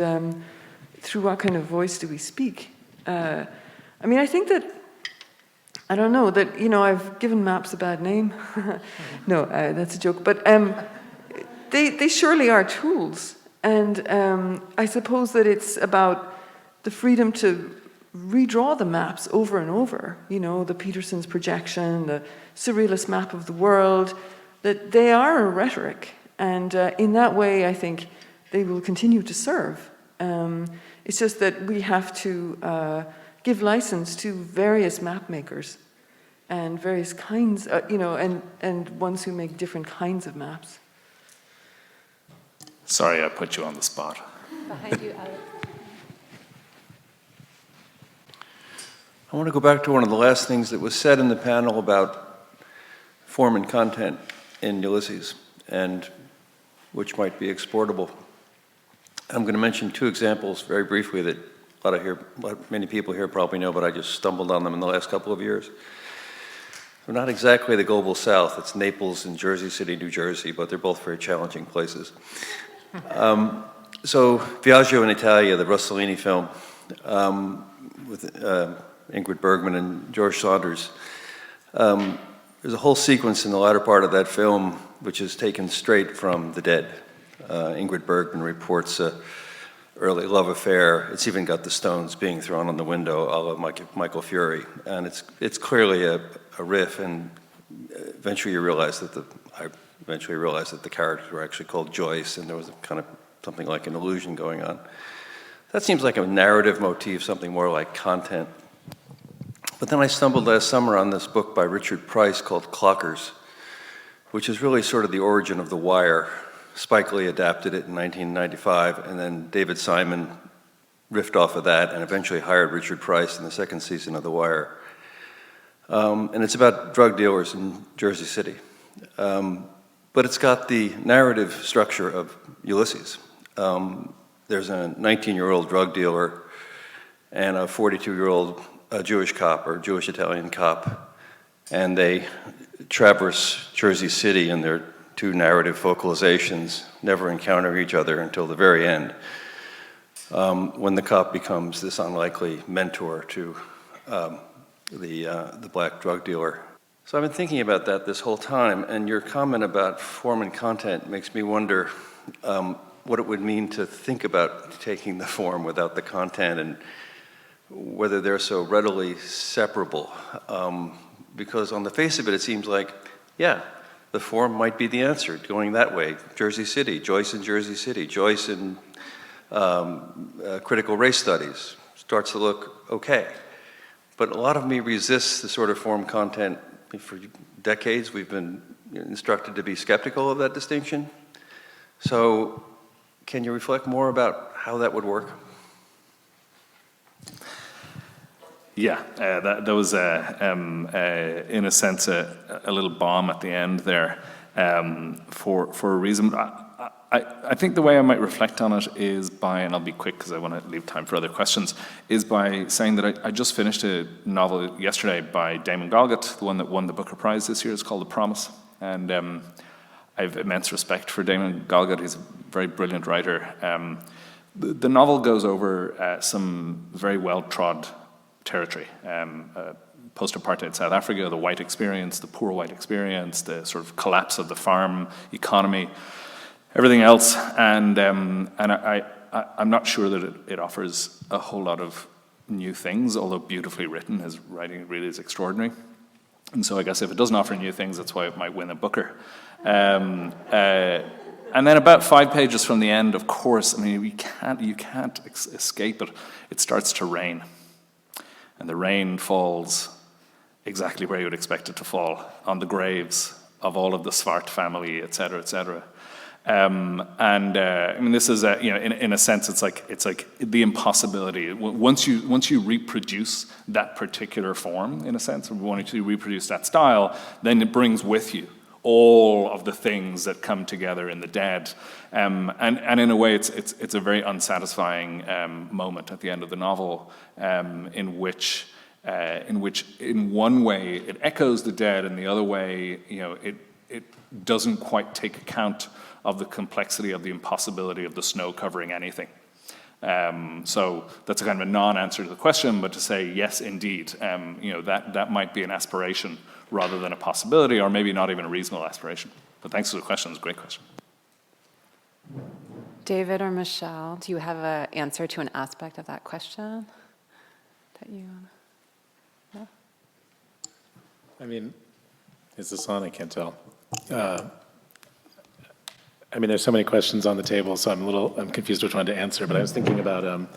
[SPEAKER 6] through what kind of voice do we speak? I mean, I think that, I don't know, that, I've given maps a bad name. No, that's a joke. But they surely are tools. And I suppose that it's about the freedom to redraw the maps over and over, the Peterson's projection, the surrealist map of the world, that they are a rhetoric. And in that way, I think they will continue to serve. It's just that we have to give license to various map makers and various kinds, and ones who make different kinds of maps.
[SPEAKER 4] Sorry, I put you on the spot.
[SPEAKER 1] Behind you, Alex.
[SPEAKER 7] I want to go back to one of the last things that was said in the panel about form and content in Ulysses, and which might be exportable. I'm going to mention two examples very briefly that many people here probably know, but I just stumbled on them in the last couple of years. They're not exactly the global south. It's Naples and Jersey City, New Jersey, but they're both very challenging places. So Viaggio in Italia, the Rossellini film, with Ingrid Bergman and George Saunders. There's a whole sequence in the latter part of that film which is taken straight from The Dead. Ingrid Bergman reports an early love affair. It's even got the stones being thrown on the window, a la Michael Fury. And it's clearly a riff, and eventually I realized that the characters were actually called Joyce, and there was kind of something like an illusion going on. That seems like a narrative motif, something more like content. But then I stumbled last summer on this book by Richard Price called Clockers, which is really sort of the origin of The Wire. Spike Lee adapted it in 1995, and then David Simon riffed off of that and eventually hired Richard Price in the second season of The Wire. And it's about drug dealers in Jersey City. But it's got the narrative structure of Ulysses. There's a 19-year-old drug dealer and a 42-year-old Jewish cop or Jewish Italian cop, and they traverse Jersey City in their two narrative vocalizations, never encounter each other until the very end, when the cop becomes this unlikely mentor to the black drug dealer. So I've been thinking about that this whole time, and your comment about form and content makes me wonder what it would mean to think about taking the form without the content, and whether they're so readily separable. because on the face of it, it seems like, yeah, the form might be the answer, going that way. Jersey City, Joyce in Jersey City, Joyce in critical race studies starts to look okay. But a lot of me resists the sort of form content. For decades, we've been instructed to be skeptical of that distinction. So can you reflect more about how that would work?
[SPEAKER 4] Yeah, that was, in a sense, a little bomb at the end there for a reason. I think the way I might reflect on it is by, and I'll be quick because I want to leave time for other questions, is by saying that I just finished a novel yesterday by Damon Galgut, the one that won the Booker Prize this year. It's called The Promise. And I have immense respect for Damon Galgut. He's a very brilliant writer. The novel goes over some very well-trod territory. Post-apartheid South Africa, the white experience, the poor white experience, the sort of collapse of the farm economy, everything else, and I'm not sure that it offers a whole lot of new things, although beautifully written. His writing really is extraordinary. And so I guess if it doesn't offer new things, that's why it might win a Booker. And then about 5 pages from the end, of course, I mean, you can't escape it. It starts to rain. And the rain falls exactly where you would expect it to fall, on the graves of all of the Svart family, et cetera, et cetera. I mean, this is in a sense, it's like the impossibility. Once you reproduce that particular form, in a sense, or wanting to reproduce that style, then it brings with you all of the things that come together in the dead, and in a way, it's a very unsatisfying moment at the end of the novel, in which in one way it echoes the dead, and the other way, it doesn't quite take account of the complexity of the impossibility of the snow covering anything. So that's a kind of a non-answer to the question, but to say yes, indeed, that might be an aspiration rather than a possibility, or maybe not even a reasonable aspiration. But thanks for the question, it's a great question.
[SPEAKER 1] David or Michelle, do you have an answer to an aspect of that question that you know?
[SPEAKER 2] I mean, is this on? I can't tell. I mean, there's so many questions on the table, so I'm confused which one to answer, but I was thinking about,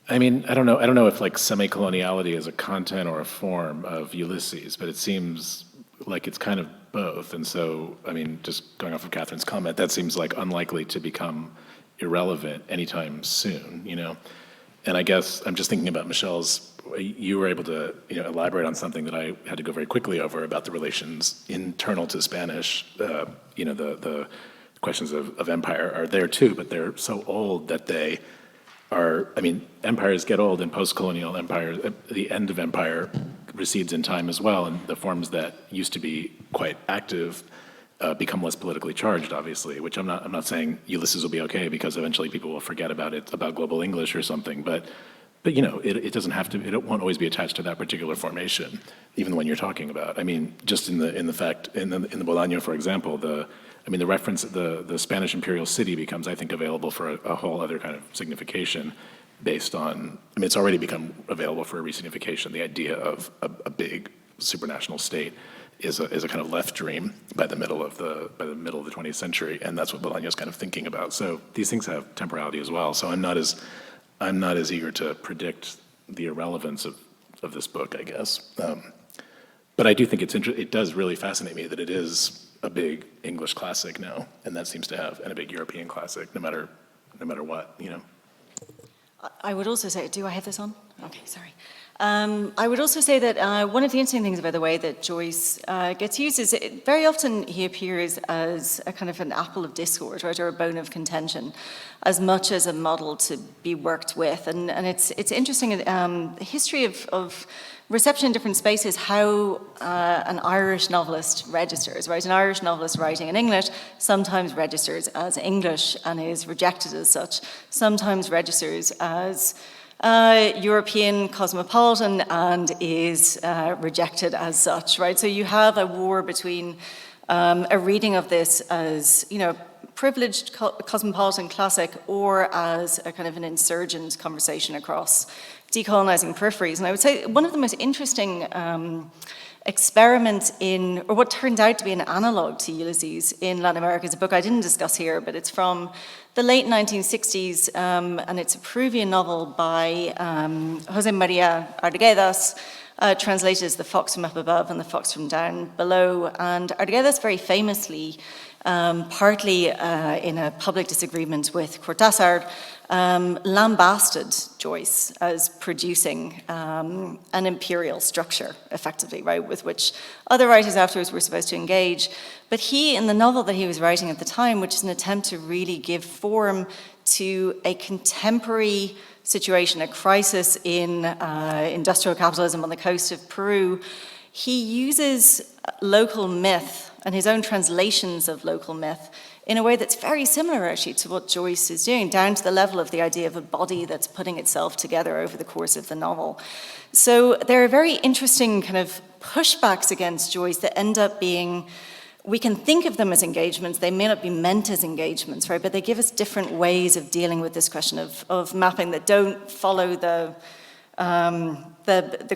[SPEAKER 2] I mean, I don't know if like semi-coloniality is a content or a form of Ulysses, but it seems like it's kind of both. And so, I mean, just going off of Catherine's comment, that seems like unlikely to become irrelevant anytime soon, And I guess I'm just thinking about Michelle's, you were able to elaborate on something that I had to go very quickly over about the relations internal to Spanish. The questions of empire are there too, but they're so old that they are, I mean, empires get old and post-colonial empires, the end of empire recedes in time as well, and the forms that used to be quite active become less politically charged, obviously, which I'm not saying Ulysses will be okay because eventually people will forget about it, about global English or something, but it doesn't have to, it won't always be attached to that particular formation, even the one you're talking about. I mean, just in the Bolaño, for example, the reference, the Spanish imperial city becomes, I think, available for a whole other kind of signification based on, I mean, it's already become available for a resignification. The idea of a big supranational state is a kind of left dream by the middle of the 20th century, and that's what Bolaño's kind of thinking about. So these things have temporality as well. So I'm not as eager to predict the irrelevance of this book, I guess. But I do think it does really fascinate me that it is a big English classic now, and that seems to have, and a big European classic, no matter what,
[SPEAKER 3] I would also say, do I have this on? Okay, sorry. I would also say that one of the interesting things about the way that Joyce gets used is very often he appears as a kind of an apple of discord, right, or a bone of contention, as much as a model to be worked with. And it's interesting, the history of reception in different spaces, how an Irish novelist registers, right? An Irish novelist writing in English sometimes registers as English and is rejected as such, sometimes registers as European cosmopolitan and is rejected as such, right? So you have a war between a reading of this as, privileged cosmopolitan classic or as a kind of an insurgent conversation across decolonizing peripheries. And I would say one of the most interesting experiments in, or what turned out to be an analog to Ulysses in Latin America is a book I didn't discuss here, but it's from the late 1960s, and it's a Peruvian novel by Jose Maria Arguedas, translated as The Fox from Up Above and The Fox from Down Below. And Arguedas very famously, partly in a public disagreement with Cortázar, lambasted Joyce as producing an imperial structure, effectively, right, with which other writers afterwards were supposed to engage. But he, in the novel that he was writing at the time, which is an attempt to really give form to a contemporary situation, a crisis in industrial capitalism on the coast of Peru, he uses local myth and his own translations of local myth in a way that's very similar, actually, to what Joyce is doing, down to the level of the idea of a body that's putting itself together over the course of the novel. So there are very interesting kind of pushbacks against Joyce that end up being, we can think of them as engagements, they may not be meant as engagements, right, but they give us different ways of dealing with this question of mapping that don't follow the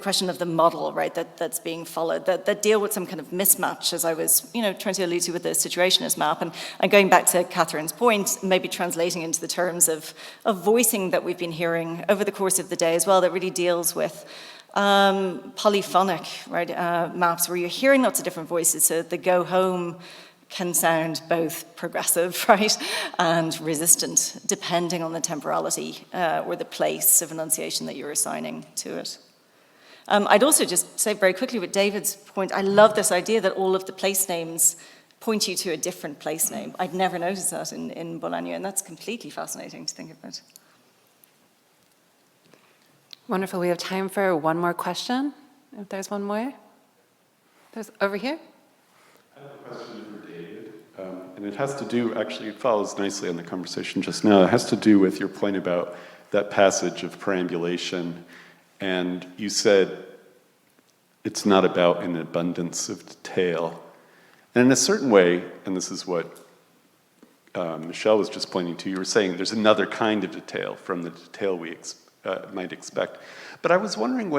[SPEAKER 3] question of the model, right, that's being followed, that deal with some kind of mismatch, as I was, trying to allude to with the situationist map. And going back to Catherine's point, maybe translating into the terms of voicing that we've been hearing over the course of the day as well, that really deals with polyphonic, right, maps where you're hearing lots of different voices, so the go home can sound both progressive, right, and resistant, depending on the temporality or the place of enunciation that you're assigning to it. I'd also just say very quickly with David's point, I love this idea that all of the place names point you to a different place name. I'd never noticed that in Bolaño, and that's completely fascinating to think about.
[SPEAKER 1] Wonderful. We have time for one more question, if there's one more. There's over here.
[SPEAKER 8] I have a question for David, and it has to do, actually, it follows nicely on the conversation just now. It has to do with your point about that passage of perambulation, and you said it's not about an abundance of detail. And in a certain way, and this is what Michelle was just pointing to, you were saying there's another kind of detail from the detail we might expect. But I was wondering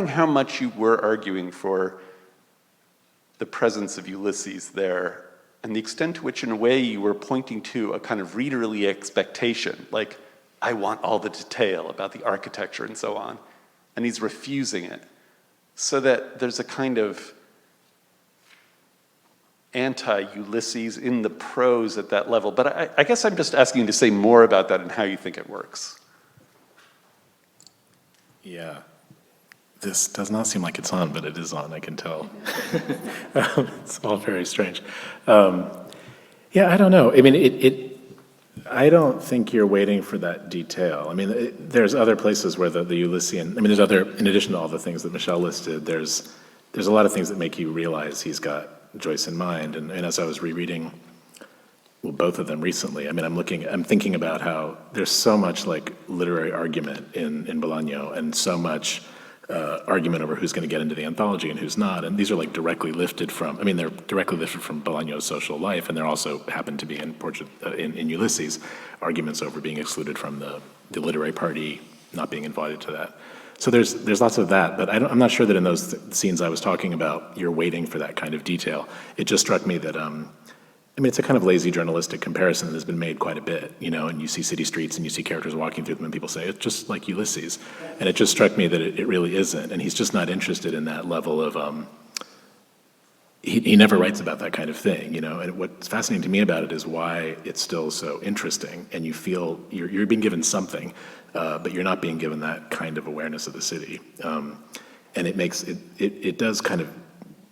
[SPEAKER 8] how much you were arguing for the presence of Ulysses there, and the extent to which, in a way, you were pointing to a kind of readerly expectation, like, I want all the detail about the architecture and so on, and he's refusing it, so that there's a kind of anti-Ulysses in the prose at that level. But I guess I'm just asking you to say more about that and how you think it works.
[SPEAKER 2] Yeah. This does not seem like it's on, but it is on, I can tell. It's all very strange. Yeah, I don't know. I mean, I don't think you're waiting for that detail. I mean, there's other places where the Ulyssian, I mean, in addition to all the things that Michelle listed, there's a lot of things that make you realize he's got Joyce in mind. And as I was rereading, well, both of them recently, I mean, I'm thinking about how there's so much like literary argument in Bolaño, and so much argument over who's going to get into the anthology and who's not. And these are like they're directly lifted from Bolaño's social life, and there also happen to be in Ulysses arguments over being excluded from the literary party, not being invited to that. So there's lots of that, but I'm not sure that in those scenes I was talking about, you're waiting for that kind of detail. It just struck me that, I mean, it's a kind of lazy journalistic comparison that has been made quite a bit, and you see city streets and you see characters walking through them and people say, it's just like Ulysses. And it just struck me that it really isn't. And he's just not interested in that level of, he never writes about that kind of thing, And what's fascinating to me about it is why it's still so interesting. And you feel you're being given something, but you're not being given that kind of awareness of the city. And it does kind of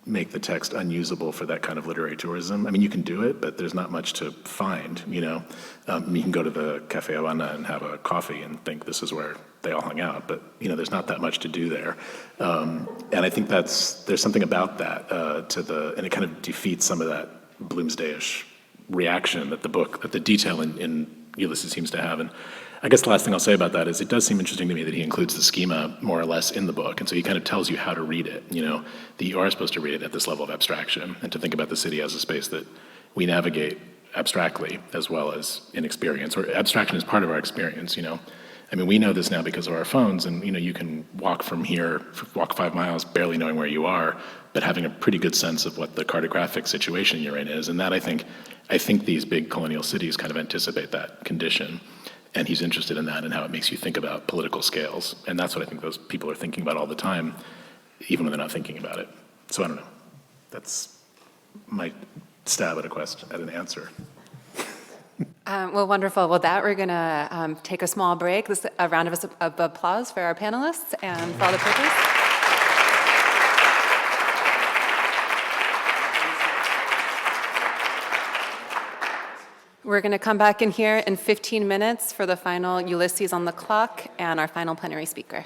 [SPEAKER 2] make the text unusable for that kind of literary tourism. I mean, you can do it, but there's not much to find, You can go to the Café Havana and have a coffee and think this is where they all hung out, but, there's not that much to do there. And I think there's something about that and it kind of defeats some of that Bloomsdayish reaction that the detail in Ulysses seems to have. And I guess the last thing I'll say about that is it does seem interesting to me that he includes the schema more or less in the book, and so he kind of tells you how to read it, that you are supposed to read it at this level of abstraction, and to think about the city as a space that we navigate abstractly as well as in experience, or abstraction is part of our experience, I mean, we know this now because of our phones, and you can walk from here, walk 5 miles, barely knowing where you are, but having a pretty good sense of what the cartographic situation you're in is. And that I think these big colonial cities kind of anticipate that condition. And he's interested in that and how it makes you think about political scales. And that's what I think those people are thinking about all the time, even when they're not thinking about it. So I don't know. That's my stab at a question, at an answer.
[SPEAKER 1] Well, wonderful. With that, we're going to take a small break. This a round of applause for our panelists and for all the papers. We're going to come back in here in 15 minutes for the final Ulysses on the clock and our final plenary speaker.